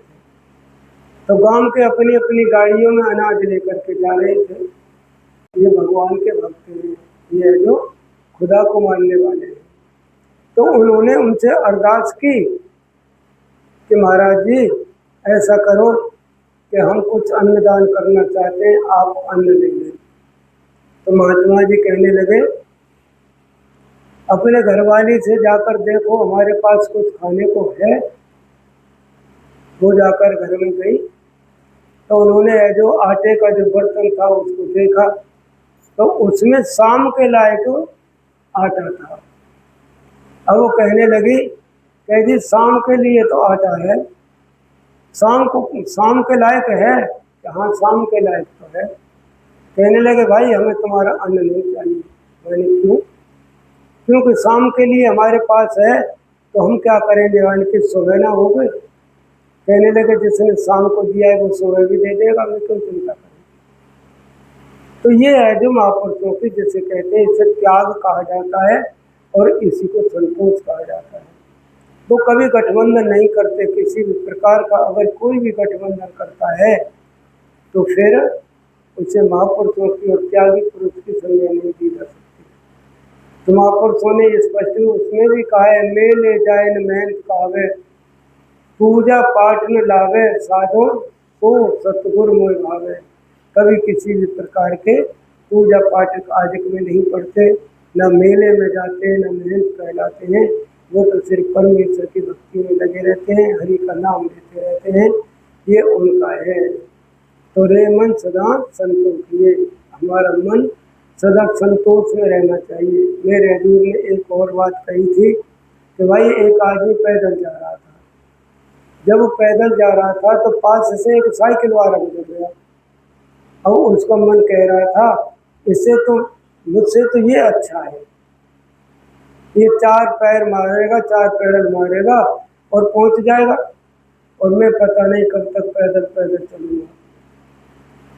तो गांव के अपनी अपनी गाड़ियों में अनाज लेकर के जा रहे थे। ये भगवान के भक्त हैं, ये जो खुदा को मानने वाले हैं। तो उन्होंने उनसे अरदास की कि महाराज जी ऐसा करो कि हम कुछ अन्नदान करना चाहते हैं, आप अन्न ले लें। तो महात्मा जी कहने लगे अपने घरवाली से जाकर देखो हमारे पास कुछ खाने को है। वो जाकर घर में गई तो उन्होंने जो आटे का जो बर्तन था उसको देखा, तो उसमें शाम के लायक आटा था। अब वो कहने लगी कह दी शाम के लिए तो आटा है, शाम के लायक है? हाँ शाम के लायक तो है। कहने लगे भाई हमें तुम्हारा अन्न नहीं चाहिए। मैंने क्यों? क्योंकि शाम के लिए हमारे पास है, तो हम क्या करेंगे? यानी कि सुबह ना हो गए। कहने लगे जिसने शाम को दिया है वो सुबह भी दे देगा, मैं क्यों चिंता करें? तो ये है जो महापुरुषों की, जिसे कहते हैं इसे त्याग कहा जाता है और इसी को संतोष कहा जाता है। वो कभी गठबंधन नहीं करते किसी भी प्रकार का। अगर कोई भी गठबंधन करता है तो फिर उसे महापुरुषों की और त्यागी पुरुष की संज्ञा नहीं दी जा सकती। तो महापुरुषों ने स्पष्ट उसमें भी कहा है मेले जाए न मेहनत कावे, पूजा पाठ न लावे साधो तो सतगुरु मोह भावे। कभी किसी भी प्रकार के पूजा पाठ आदि में नहीं पढ़ते, न मेले में जाते, न मेहनत कहलाते हैं। वो तो सिर्फ परमेश्वर की भक्ति में लगे रहते हैं, हरि का नाम लेते रहते हैं, ये उनका है। तो रे मन सदा संतोष किए, हमारा मन सदा संतोष में रहना चाहिए। मेरे हजूर ने एक और बात कही थी कि भाई एक आदमी पैदल जा रहा था। जब वो पैदल जा रहा था तो पास से एक साइकिल वाला गुजर गया। अब उसका मन कह रहा था इससे तो मुझसे तो ये अच्छा है, ये 4 पैर मारेगा, 4 पैडल मारेगा और पहुंच जाएगा, और मैं पता नहीं कब तक पैदल पैदल चलूंगा।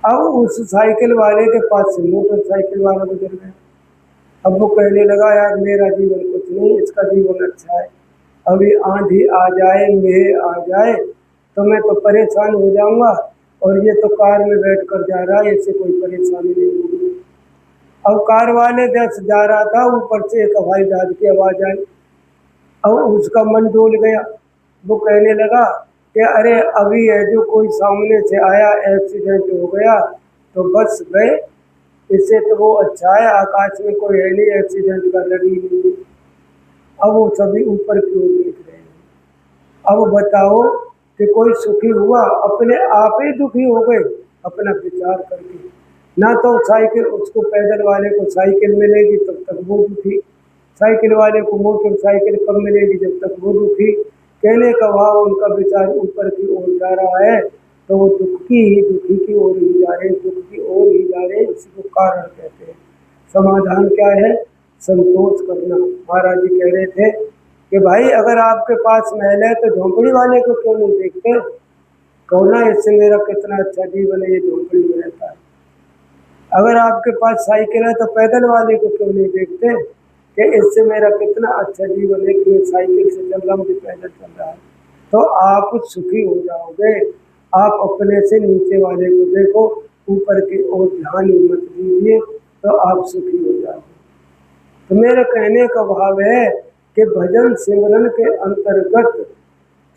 अब उस साइकिल वाले के पास से मोटरसाइकिल वाला गुजर गया। अब वो कहने लगा यार मेरा जीवन कुछ नहीं, इसका जीवन अच्छा है। अभी आंधी आ जाए, मेह आ जाए तो मैं तो परेशान हो जाऊंगा, और ये तो कार में बैठ कर जा रहा है, इससे कोई परेशानी नहीं होगी। अब कार वाले जैसे जा रहा था, ऊपर से एक हवाई जहाज की आवाज़ आई। अब उसका मन डोल गया। वो कहने लगा कि अरे अभी है जो कोई सामने से आया, एक्सीडेंट हो गया तो बस गए, इससे तो वो अच्छा है आकाश में कोई है नहीं, एक्सीडेंट का डर ही नहीं है। अब वो सभी ऊपर की ओर देख रहे हैं। अब बताओ कि कोई सुखी हुआ, अपने आप ही दुखी हो गए अपना विचार करके। ना तो साइकिल, उसको पैदल वाले को साइकिल मिलेगी तब तक वो दुखी, साइकिल वाले को मोटरसाइकिल कब मिलेगी जब तक वो दुखी। कहने का भाव उनका विचार ऊपर की ओर जा रहा है, तो वो दुखी की ओर ही जा रहे, दुख की ओर ही जा रहे, इसी को कारण कहते हैं। समाधान क्या है? संतोष करना। महाराज जी कह रहे थे कि भाई अगर आपके पास महल है तो झोंपड़ी वाले को क्यों नहीं देखते? कहो ना, इससे मेरा कितना अच्छा जीवन है, ये झोंपड़ी में रहता है। अगर आपके पास साइकिल है तो पैदल वाले को क्यों नहीं देखते कि इससे मेरा कितना अच्छा जीवन है कि मैं साइकिल से चल रहा हूँ, कि पैदल चल रहा है। तो आप सुखी हो जाओगे। आप अपने से नीचे वाले को देखो, ऊपर की ओर ध्यान ही मत दीजिए, तो आप सुखी हो जाओगे। तो मेरे कहने का भाव है कि भजन सिमरन के अंतर्गत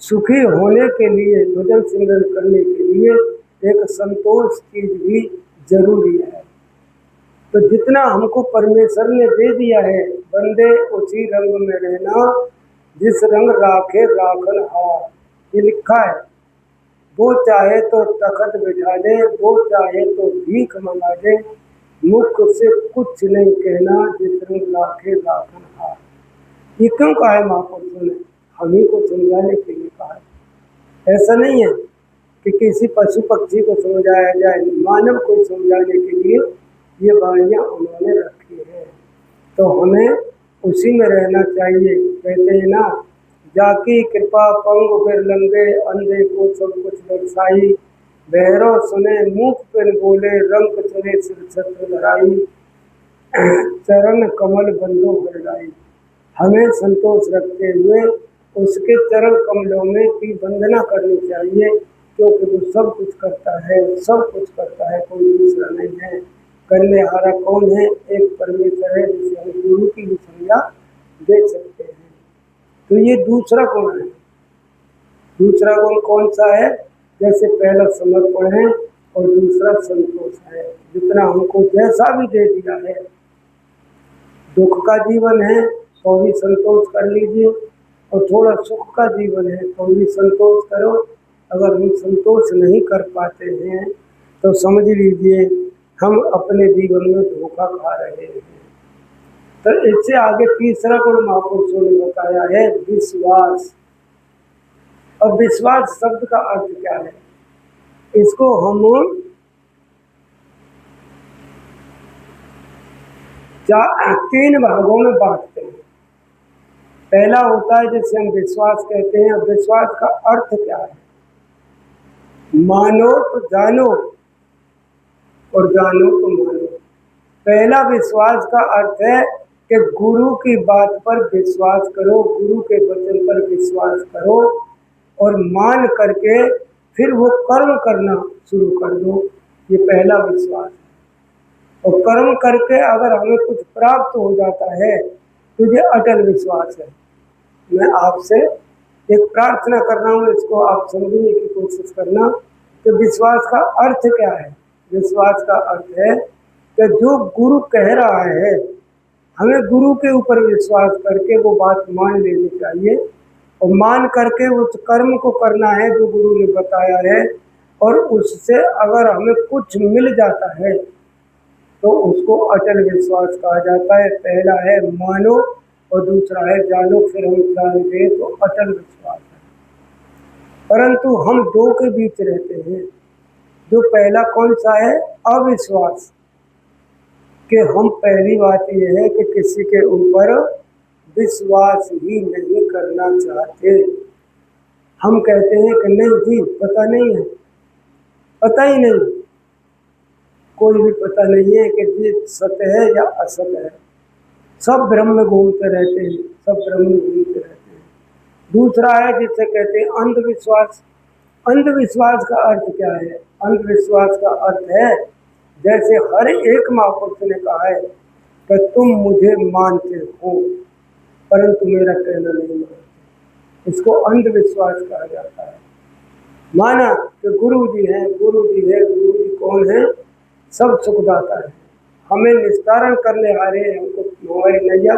सुखी होने के लिए, भजन सिमरन करने के लिए एक संतोष चीज भी जरूरी है। तो जितना हमको परमेश्वर ने दे दिया है, बंदे उसी रंग में रहना जिस रंग राखे राखन हार, ये लिखा है। वो चाहे तो तखत बिठा दे, वो चाहे तो भीख मंगा दे, मुख से कुछ नहीं कहना जिस रंग राखे राखन हार। ये क्यों कहा है महापुरुषों ने? हम ही को समझाने के लिए कहा है। ऐसा नहीं है कि किसी पशु पक्षी को समझाया जाए, मानव को समझाने के लिए ये वाणियाँ उन्होंने रखी है। तो हमें उसी में रहना चाहिए। कहते हैं ना, जाकी कृपा पंग फिर लंगे, अंधे को सब कुछ दर्शाई, बहरो सुने मुख फिर बोले, रंग चले सिर छत्र धराई, चरण कमल बंधो हरलाई। हमें संतोष रखते हुए उसके चरण कमलों में की वंदना करनी चाहिए, क्योंकि वो सब कुछ करता है, सब कुछ करता है, कोई दूसरा नहीं है। करने हारा कौन है? एक परमेश्वर है, जिसे हम गुरु की भी संज्ञा दे सकते हैं। तो ये दूसरा गुण है। दूसरा गुण कौन सा है? जैसे पहला समर्पण है और दूसरा संतोष है। जितना हमको जैसा भी दे दिया है, दुख का जीवन है तो भी संतोष कर लीजिए, और थोड़ा सुख का जीवन है तो भी संतोष करो। अगर हम संतोष नहीं कर पाते हैं तो समझ लीजिए हम अपने जीवन में धोखा खा रहे हैं। तो इससे आगे तीसरा गुण महापुरुषों ने बताया है, विश्वास। और विश्वास शब्द का अर्थ क्या है? इसको हम तीन भागों में बांटते हैं। पहला होता है जिसे हम विश्वास कहते हैं। अब विश्वास का अर्थ क्या है? मानो तो जानो और जानो तो मानो। पहला विश्वास का अर्थ है कि गुरु की बात पर विश्वास करो, गुरु के वचन पर विश्वास करो, और मान करके फिर वो कर्म करना शुरू कर दो। ये पहला विश्वास है। और कर्म करके अगर हमें कुछ प्राप्त हो जाता है तो ये अटल विश्वास है। मैं आपसे एक प्रार्थना कर रहा हूँ, इसको आप समझने की कोशिश करना। तो विश्वास का अर्थ क्या है? विश्वास का अर्थ है कि जो गुरु कह रहा है, हमें गुरु के ऊपर विश्वास करके वो बात मान लेनी चाहिए, और मान करके उस कर्म को करना है जो गुरु ने बताया है। और उससे अगर हमें कुछ मिल जाता है तो उसको अटल विश्वास कहा जाता है। पहला है मानो और दूसरा है जानो। फिर हम जान गए तो अटल विश्वास है। परंतु हम दो के बीच रहते हैं। जो पहला कौन सा है? अविश्वास। कि हम, पहली बात यह है कि किसी के ऊपर विश्वास ही नहीं करना चाहते। हम कहते हैं कि नहीं जी, पता नहीं है, पता ही नहीं, कोई भी पता नहीं है कि ये सत्य है या असत्य है। सब भ्रम में घूमते रहते हैं, सब भ्रम में घूमते रहते हैं। दूसरा है जिसे कहते हैं अंधविश्वास। अंधविश्वास का अर्थ क्या है? अंधविश्वास का अर्थ है, जैसे हर एक महापुरुष ने कहा है कि तुम मुझे मानते हो परंतु मेरा कहना नहीं मानते। इसको अंधविश्वास कहा जाता है। माना कि गुरु जी हैं, गुरु जी है। गुरु जी कौन है? सब सुखदाता है, हमें निस्तारण करने हारे हैं, हमको हमारी नैया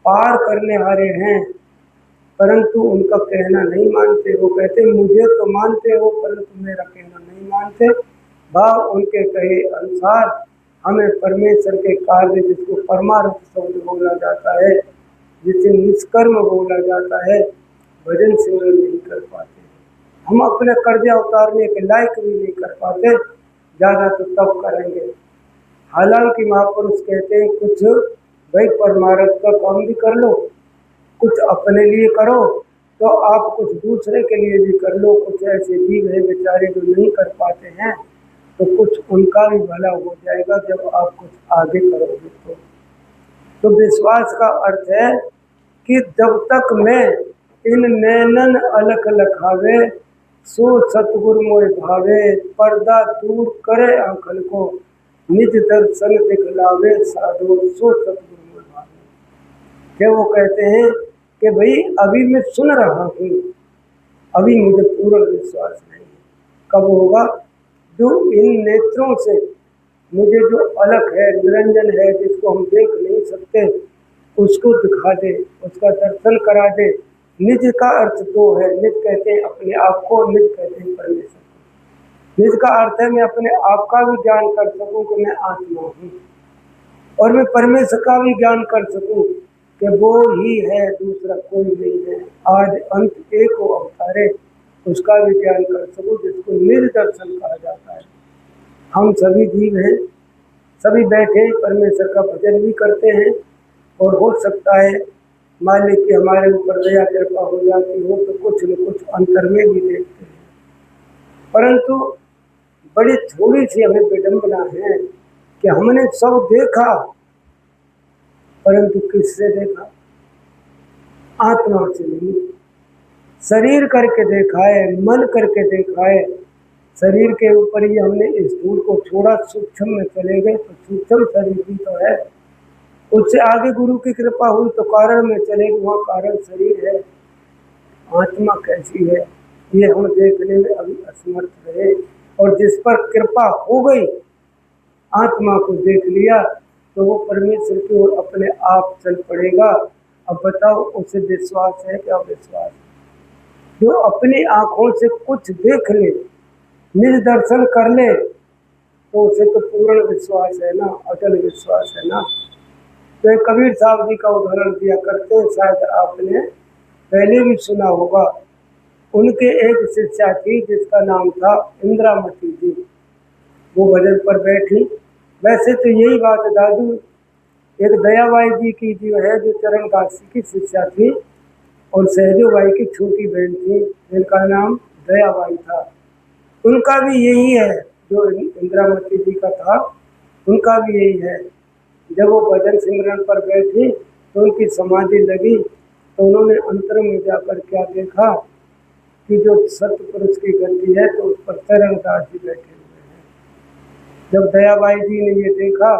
पार करने हारे हैं। परंतु उनका कहना नहीं मानते। वो कहते मुझे तो मानते हो परंतु मेरा कहना नहीं मानते। भाव उनके कहे अनुसार हमें परमेश्वर के कार्य, जिसको परमार्थ शब्द बोला जाता है, जिसे निष्कर्म बोला जाता है, भजन सिमरन नहीं कर पाते। हम अपने कर्जा उतारने के लायक भी नहीं कर पाते, ज़्यादा तो तब करेंगे। हालांकि महापुरुष कहते हैं कुछ भाई परमार्थ का काम भी कर लो, कुछ अपने लिए करो तो आप कुछ दूसरे के लिए भी कर लो। कुछ ऐसे जीव है बेचारे जो नहीं कर पाते हैं, तो कुछ उनका भी भला हो जाएगा जब आप कुछ आगे करोगे। तो विश्वास का अर्थ है कि जब तक मैं इन नैनन अलख लखावे, सो सतगुरु मोय भावे, पर्दा दूर करे आंखन को, निज दर्शन दिखलावे साधो, सो सतगुरु मोय भावे। क्या वो कहते हैं कि भाई अभी मैं सुन रहा हूँ, अभी मुझे पूर्ण विश्वास नहीं है। कब होगा? जो इन नेत्रों से मुझे जो अलग है, निरंजन है, जिसको हम देख नहीं सकते, उसको दिखा दे, उसका दर्शन करा दे। निज का अर्थ दो है। निज कहते हैं अपने आप को, निज कहते हैं परमेश्वर को। निज का अर्थ है मैं अपने आप का भी ज्ञान कर सकूं कि मैं आत्मा हूँ, और मैं परमेश्वर का भी ज्ञान कर सकूं कि वो ही है, दूसरा कोई नहीं है। आज अंत एक हो अवतारे, उसका भी ज्ञान कर सकूं, जिसको निर्दर्शन कहा जाता है। हम सभी जीव हैं, सभी बैठे परमेश्वर का भजन भी करते हैं, और हो सकता है मालिक की हमारे ऊपर दया कृपा हो जाती हो तो कुछ न कुछ अंतर में भी देखते हैं। परंतु बड़ी थोड़ी सी हमें विडंबना है कि हमने सब देखा, परंतु किससे देखा? आत्मा से नहीं। शरीर करके देखा है, मन करके देखा है। शरीर के ऊपर ही हमने स्थूल को छोड़ा, सूक्ष्म में चले गए तो सूक्ष्म शरीर भी तो है। उससे आगे गुरु की कृपा हुई तो कारण में चले गए, वहाँ कारण शरीर है। आत्मा कैसी है ये हम देखने में अभी असमर्थ रहे, और जिस पर कृपा हो गई, आत्मा को देख लिया, तो वो परमेश्वर की ओर अपने आप चल पड़ेगा। अब बताओ उसे विश्वास है क्या? विश्वास जो अपनी आंखों से कुछ देख ले, निज दर्शन कर ले, तो उसे तो पूर्ण विश्वास है ना, अटल विश्वास है ना। तो एक कबीर साहब जी का उदाहरण दिया करते हैं, शायद आपने पहले भी सुना होगा। उनके एक शिष्या थी जिसका नाम था इंद्रामती जी। वो भजन पर बैठी। वैसे तो यही बात दादू एक दयाबाई जी की जो है, जो चरणदास की शिष्या थी, और सहजो बाई की छोटी बहन थी जिनका नाम दयाबाई था। उनका भी यही है, जो इंद्रामती जी का था उनका भी यही है। जब वो भजन सिमरन पर बैठी तो उनकी समाधि लगी, तो उन्होंने अंतर में जाकर क्या देखा कि जो सतपुरुष की गद्दी है तो उस पर चरणदास जी बैठे हुए हैं। जब दयाबाई जी ने ये देखा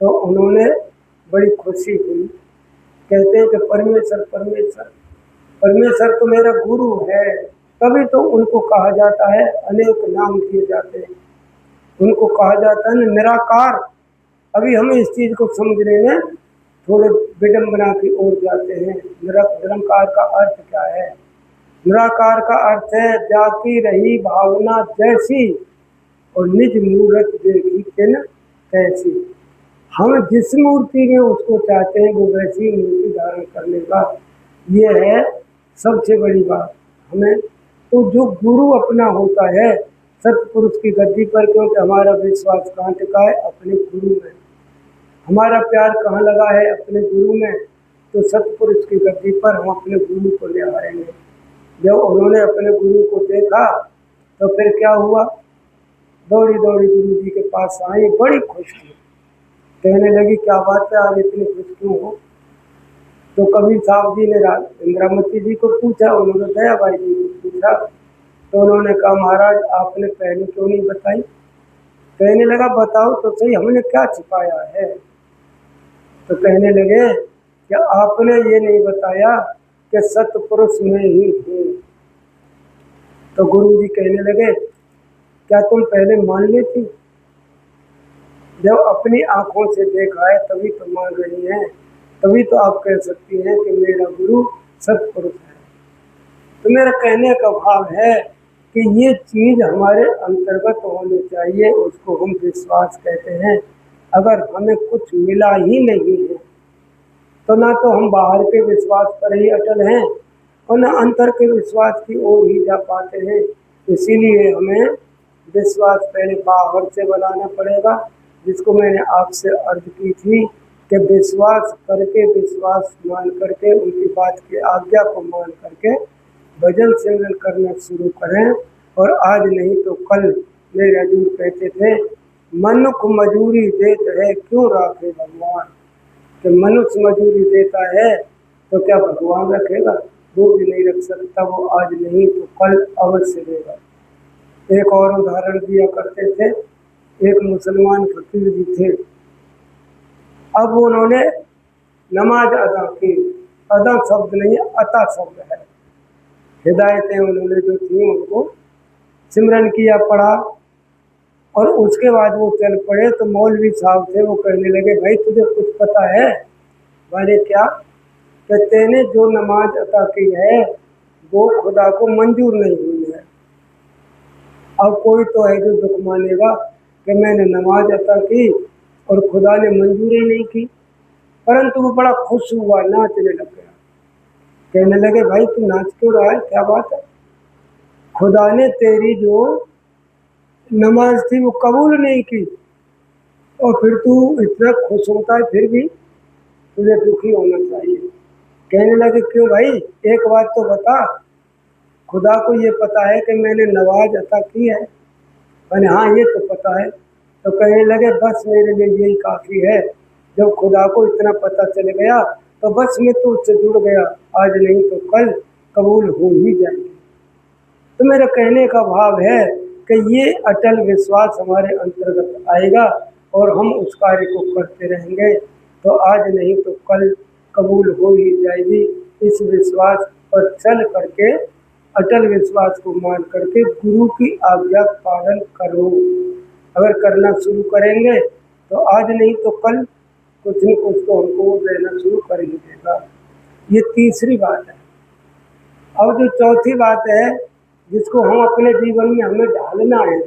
तो उन्होंने बड़ी खुशी हुई। कहते हैं कि परमेश्वर परमेश्वर परमेश्वर तो मेरा गुरु है। तभी तो उनको कहा जाता है, अनेक नाम किए जाते हैं, उनको कहा जाता है निराकार। अभी हम इस चीज को समझने में थोड़े विडंबना की ओर जाते हैं। निराकार का अर्थ क्या है? निराकार का अर्थ है जाती रही भावना जैसी, और निज मूर्त देखी किन कैसी। हम जिस मूर्ति में उसको चाहते हैं वो वैसी मूर्ति धारण कर लेगा। ये है सबसे बड़ी बात हमें। तो जो गुरु अपना होता है सतपुरुष की गद्दी पर, क्योंकि हमारा विश्वास कहाँ टिका है? अपने गुरु में। हमारा प्यार कहाँ लगा है? अपने गुरु में। तो सतपुरुष की गद्दी पर हम अपने गुरु को ले आएंगे। जब उन्होंने अपने गुरु को देखा तो फिर क्या हुआ? दौड़ी दौड़ी गुरु जी के पास आई, बड़ी खुश थी। कहने लगी क्या बात है, आज इतनी खुश क्यों हो? तो कबीर साहब जी ने इंद्रामती जी को पूछा, उन्होंने दयाबाई जी को पूछा। तो उन्होंने कहा महाराज आपने पहले क्यों नहीं बताई? कहने लगा बताओ तो सही, हमने क्या छिपाया है? तो कहने लगे कि आपने ये नहीं बताया कि सतपुरुष में ही हूँ। तो गुरु जी कहने लगे क्या तुम पहले मान लेती? जब अपनी आंखों से देखा है तभी तो मान रही हैं, तभी तो आप कह सकती हैं कि मेरा गुरु सतपुरुष है। तो मेरा कहने का भाव है कि ये चीज़ हमारे अंतर्गत होनी चाहिए, उसको हम विश्वास कहते हैं। अगर हमें कुछ मिला ही नहीं है तो ना तो हम बाहर के विश्वास पर ही अटल हैं और ना अंतर के विश्वास की ओर ही जा पाते हैं। इसीलिए हमें विश्वास पहले बाहर से बनाना पड़ेगा, जिसको मैंने आपसे अर्ज की थी कि विश्वास करके, विश्वास मान करके, उनकी बात की आज्ञा को मान करके भजन सिमरन करना शुरू करें। और आज नहीं तो कल मेरे हजूर कहते थे, मनुख मजूरी देत है क्यों राखे भगवान। कि मनुष्य मजूरी देता है तो क्या भगवान रखेगा? वो भी नहीं रख सकता। वो आज नहीं तो कल अवश्य देगा। एक और उदाहरण दिया करते थे, एक मुसलमान फकीर जी थे। अब उन्होंने नमाज अदा की। अदा शब्द नहीं, अता शब्द है। हिदायतें उन्होंने जो थी उनको सिमरन किया, पढ़ा, और उसके बाद वो चल पड़े। तो मौलवी साहब थे, वो कहने लगे, भाई तुझे कुछ पता है? मैंने क्या? कि तेने जो नमाज अता की है वो खुदा को मंजूर नहीं हुई है। अब कोई तो है जो दुख मानेगा कि मैंने नमाज अता की और खुदा ने मंजूर ही नहीं की। परंतु वो बड़ा खुश हुआ, नाचने लग गया। कहने लगे, भाई तू नाच क्यों रहा है, क्या बात है? खुदा ने तेरी जो नमाज थी वो कबूल नहीं की और फिर तू इतना खुश होता है, फिर भी तुझे दुखी होना चाहिए। कहने लगे, क्यों भाई, एक बात तो बता, खुदा को ये पता है कि मैंने नमाज अता की है? मैंने हाँ ये तो पता है। तो कहने लगे, बस मेरे लिए यही काफ़ी है। जब खुदा को इतना पता चल गया तो बस मैं तो उससे जुड़ गया, आज नहीं तो कल कबूल हो ही जाएंगे। तो मेरा कहने का भाव है कि ये अटल विश्वास हमारे अंतर्गत आएगा और हम उस कार्य को करते रहेंगे तो आज नहीं तो कल कबूल हो ही जाएगी। इस विश्वास पर चल करके, अटल विश्वास को मान करके गुरु की आज्ञा पालन करो। अगर करना शुरू करेंगे तो आज नहीं तो कल कुछ न कुछ तो हमको वो देना शुरू कर ही देगा। ये तीसरी बात है। अब जो चौथी बात है जिसको हम अपने जीवन में हमें ढालना है,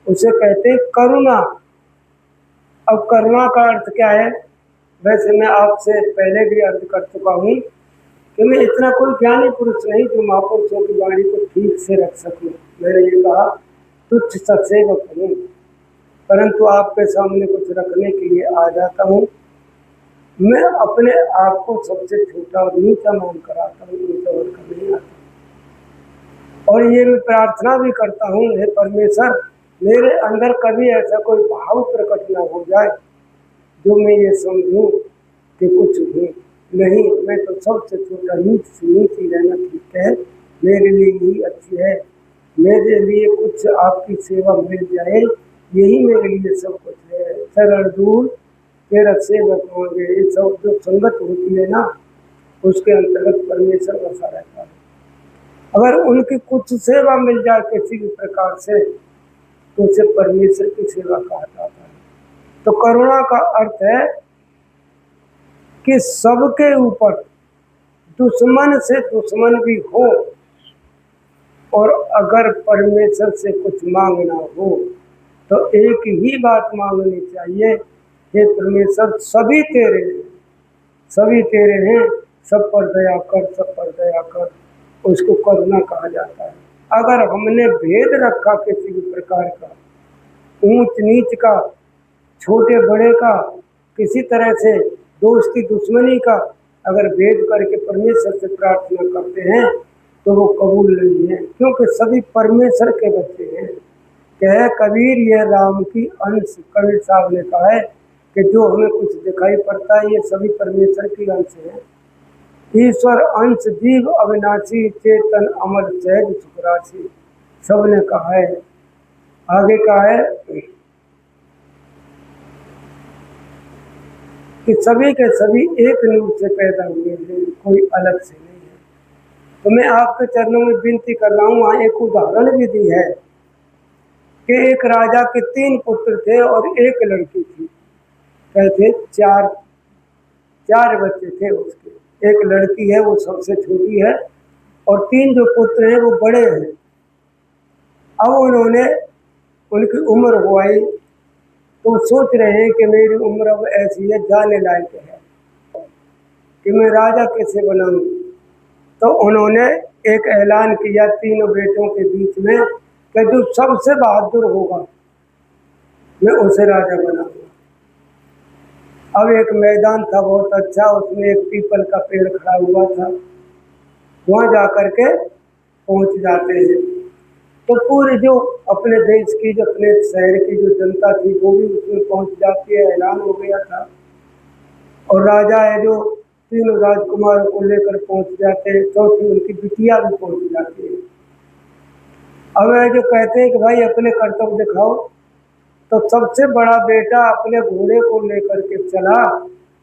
उसे कहते हैं करुणा। अब करुणा का अर्थ क्या है? वैसे मैं आपसे पहले भी अर्ज कर चुका हूँ कि मैं इतना कोई ज्ञानी पुरुष नहीं जो महापुरुषों की वाणी को ठीक से रख सकूं। मैंने ये कहा, तुच्छ सत्सेवक हूँ, परंतु आपके सामने कुछ रखने के लिए आ जाता हूँ। मैं अपने आप को सबसे छोटा और नीचा मान कर आता हूँ, नीचा बनकर नहीं आता। और ये मैं प्रार्थना भी करता हूँ, हे परमेश्वर, मेरे अंदर कभी ऐसा कोई भाव प्रकट ना हो जाए जो मैं ये समझूं कि कुछ हूँ नहीं। मैं तो सबसे छोटा, नीच से नीची रहना ठीक है, मेरे लिए यही अच्छी है। मेरे लिए कुछ आपकी सेवा मिल जाए, यही मेरे लिए सब कुछ है। शरण दूर तेरा सेवक मांगे, ये सब जो संगत होती है ना, उसके अंतर्गत परमेश्वर बसा रहता है। अगर उनकी कुछ सेवा मिल जाए किसी भी प्रकार से तो उसे परमेश्वर की सेवा कहा जाता है। तो करुणा का अर्थ है कि सबके ऊपर दुश्मन से दुश्मन भी हो और अगर परमेश्वर से कुछ मांगना हो तो एक ही बात मांगनी चाहिए, हे परमेश्वर सभी तेरे हैं, सभी तेरे हैं, सब पर दया कर, सब पर दया कर। उसको करुणा कहा जाता है। अगर हमने भेद रखा किसी भी प्रकार का, ऊंच नीच का, छोटे बड़े का, किसी तरह से दोस्ती दुश्मनी का अगर भेद करके परमेश्वर से प्रार्थना करते हैं तो वो कबूल नहीं है, क्योंकि सभी परमेश्वर के बच्चे हैं। कहे कबीर, ये राम की अंश, कबीर साहब ने कहा है कि जो हमें कुछ दिखाई पड़ता है ये सभी परमेश्वर की अंश है। ईश्वर अंश जीव अविनाशी, चेतन अमर सहज सुखराशि, सबने कहा है। आगे कहा है कि सभी के सभी एक नूर से पैदा हुए हैं, कोई अलग से नहीं है। तो मैं आपके चरणों में विनती कर रहा हूँ, वहाँ एक उदाहरण भी दी है कि एक राजा के 3 पुत्र थे और एक लड़की थी। कहते चार बच्चे थे उसके। एक लड़की है, वो सबसे छोटी है, और 3 जो पुत्र हैं वो बड़े हैं। अब उन्होंने उनकी उम्र हो आई तो सोच रहे हैं कि मेरी उम्र अब ऐसी है, जाने लायक है कि मैं राजा कैसे बनाऊं। तो उन्होंने एक ऐलान किया तीनों बेटों के बीच में कि जो सबसे बहादुर होगा मैं उसे राजा बनाऊंगा। अब एक मैदान था बहुत अच्छा, उसमें एक पीपल का पेड़ खड़ा हुआ था, वहां जाकर के पहुंच जाते हैं। तो पूरी जो अपने देश की, जो अपने शहर की जो जनता थी वो भी उसमें पहुंच जाती है, ऐलान हो गया था। और राजा है जो तीनों राजकुमारों को लेकर पहुंच जाते हैं, चौथी उनकी बिटिया भी पहुंच जाती है। अब है जो कहते हैं कि भाई अपने कर्तव्य दिखाओ, तो सबसे बड़ा बेटा अपने घोड़े को लेकर के चला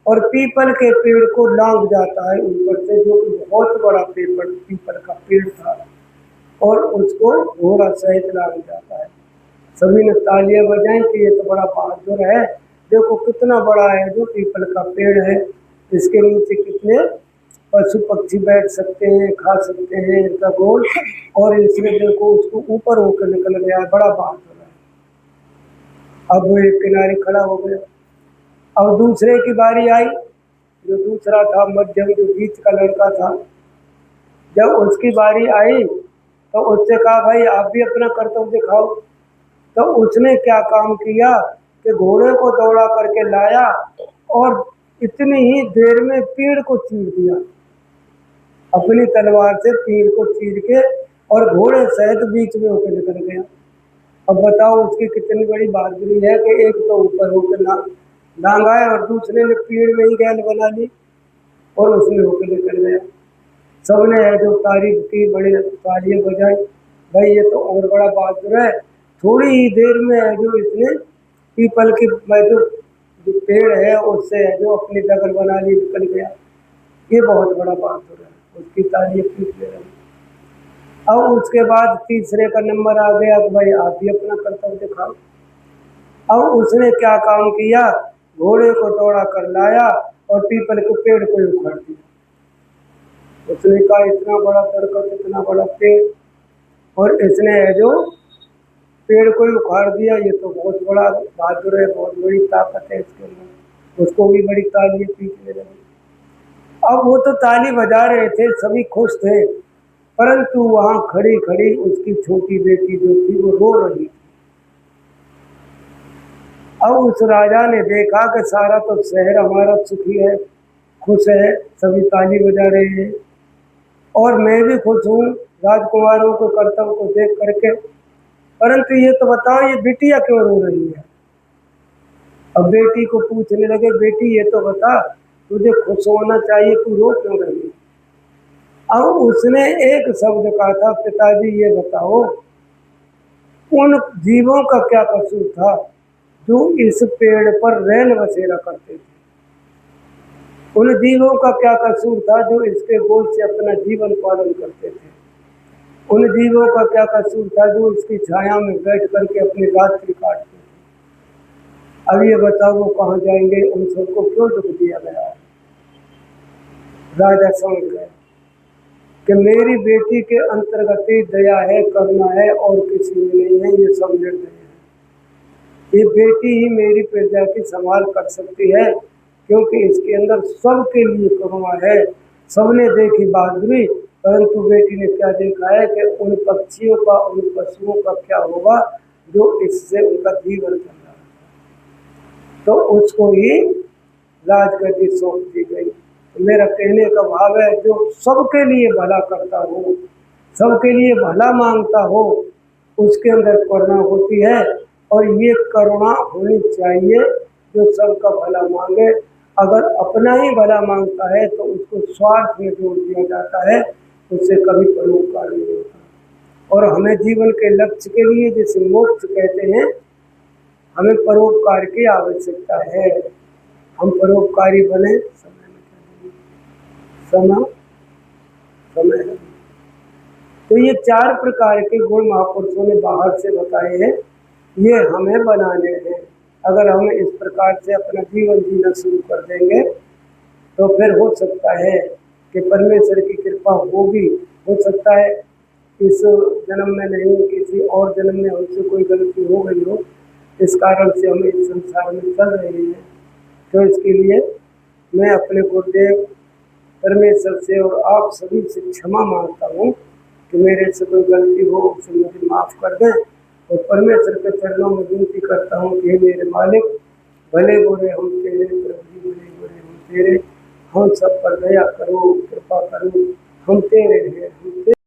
और पीपल के पेड़ को लांघ जाता है ऊपर से, जो कि बहुत बड़ा पीपल का पेड़ था, और उसको घोड़ा सहित लांघ जाता है। सभी ने तालियां बजाई कि ये तो बड़ा बहादुर है, देखो कितना बड़ा है जो पीपल का पेड़ है, इसके नीचे कितने पशु पक्षी बैठ सकते हैं, खा सकते हैं इसका गोल, और इसमें देखो उसको ऊपर होकर निकल गया, बड़ा बहादुर है। अब वो एक किनारे खड़ा हो गया। अब दूसरे की बारी आई, जो दूसरा था मध्यम, जो बीच का लड़का था, जब उसकी बारी आई तो उससे कहा भाई आप भी अपना कर्तव्य दिखाओ। तो उसने क्या काम किया कि घोड़े को दौड़ा करके लाया और इतनी ही देर में पेड़ को चीर दिया, अपनी तलवार से पेड़ को चीर के, और घोड़े सहित बीच में होकर निकल गया। अब बताओ उसकी कितनी बड़ी बहादुरी है कि एक तो ऊपर होकर लांघा है और दूसरे ने पेड़ में ही गैल बना ली और उसमें होकर निकल गया। सबने है जो तारीफ की, बड़ी तालियां बजाई, भाई ये तो और बड़ा बहादुर है, थोड़ी ही देर में है जो इसने पीपल की जो पेड़ है उससे है जो अपनी डगर बना ली, निकल गया, ये बहुत बड़ा बहादुर है, उसकी तारीफ की ले रहे। अब उसके बाद तीसरे का नंबर आ गया कि भाई आप भी अपना कर्तव्य दिखाओ। अब उसने क्या काम किया, घोड़े को दौड़ा कर लाया और पीपल के पेड़ को उखाड़ दिया। उसने कहा इतना बड़ा दरख्त, इतना बड़ा पेड़, और इसने है जो पेड़ को ही उखाड़ दिया, ये तो बहुत बड़ा बहादुर है, बहुत बड़ी ताकत है इसके अंदर। उसको भी बड़ी ताली पीटने लगी। अब वो तो ताली बजा रहे थे, सभी खुश थे, परंतु वहां खड़ी खड़ी उसकी छोटी बेटी जो थी वो रो रही थी। अब उस राजा ने देखा कि सारा तो शहर हमारा सुखी है, खुश है, सभी ताली बजा रहे हैं, और मैं भी खुश हूँ राजकुमारों के कर्तव्य को देख करके, परंतु ये तो बताओ ये बिटिया क्यों रो रही है। अब बेटी को पूछने लगे, बेटी ये तो बता, तुझे खुश होना चाहिए, तू रो क्यों रही है। अब उसने एक शब्द कहा था, पिताजी ये बताओ उन जीवों का क्या कसूर था जो इस पेड़ पर रैन बसेरा करते थे। उन जीवों का क्या कसूर था जो इसके गोद से अपना जीवन पालन करते थे। उन जीवों का क्या कसूर था जो इसकी छाया में बैठ करके अपनी रात्रि काटते थे। अब ये बताओ वो कहाँ जाएंगे, उन सबको क्यों दुख दिया गया है। राजा समझ गए कि मेरी बेटी के अंतर्गत ही दया है, करुणा है, और किसी में नहीं है, ये सब निर्दय है। ये बेटी ही मेरी प्रजा की संभाल कर सकती है, क्योंकि इसके अंदर सबके लिए करुणा है। सबने देखी बहादुरी, परंतु बेटी ने क्या देखा है कि उन पक्षियों का, उन पशुओं का क्या होगा जो इससे उनका जीवन चल रहा है। तो उसको ही राजगद्दी सौंप दी गई। तो मेरा कहने का भाव है जो सबके लिए भला करता हो, सबके लिए भला मांगता हो, उसके अंदर करुणा होती है, और ये करुणा होनी चाहिए जो सबका भला मांगे। अगर अपना ही भला मांगता है तो उसको स्वार्थ में जोड़ दिया जाता है, उससे कभी परोपकार नहीं होता। और हमें जीवन के लक्ष्य के लिए, जिसे मोक्ष कहते हैं, हमें परोपकार की आवश्यकता है। हम परोपकारी बने, समय समय है। तो ये 4 प्रकार के गुण महापुरुषों ने बाहर से बताए हैं, ये हमें बनाने हैं। अगर हम इस प्रकार से अपना जीवन जीना शुरू कर देंगे तो फिर हो सकता है कि परमेश्वर की कृपा होगी हो सकता है इस जन्म में नहीं, किसी और जन्म में हमसे कोई गलती हो गई हो, इस कारण से हम इस संसार में चल रहे हैं। तो इसके लिए मैं अपने गुरुदेव परमेश्वर से और आप सभी से क्षमा मांगता हूँ कि मेरे से कोई गलती हो उसे मुझे माफ़ कर दें, और परमेश्वर के चरणों में विनती करता हूँ कि हे मेरे मालिक, भले बुरे हम तेरे, प्रभु जी भले बुरे हम तेरे, हम सब पर दया करो, कृपा करो, हम तेरे हैं, हम तेरे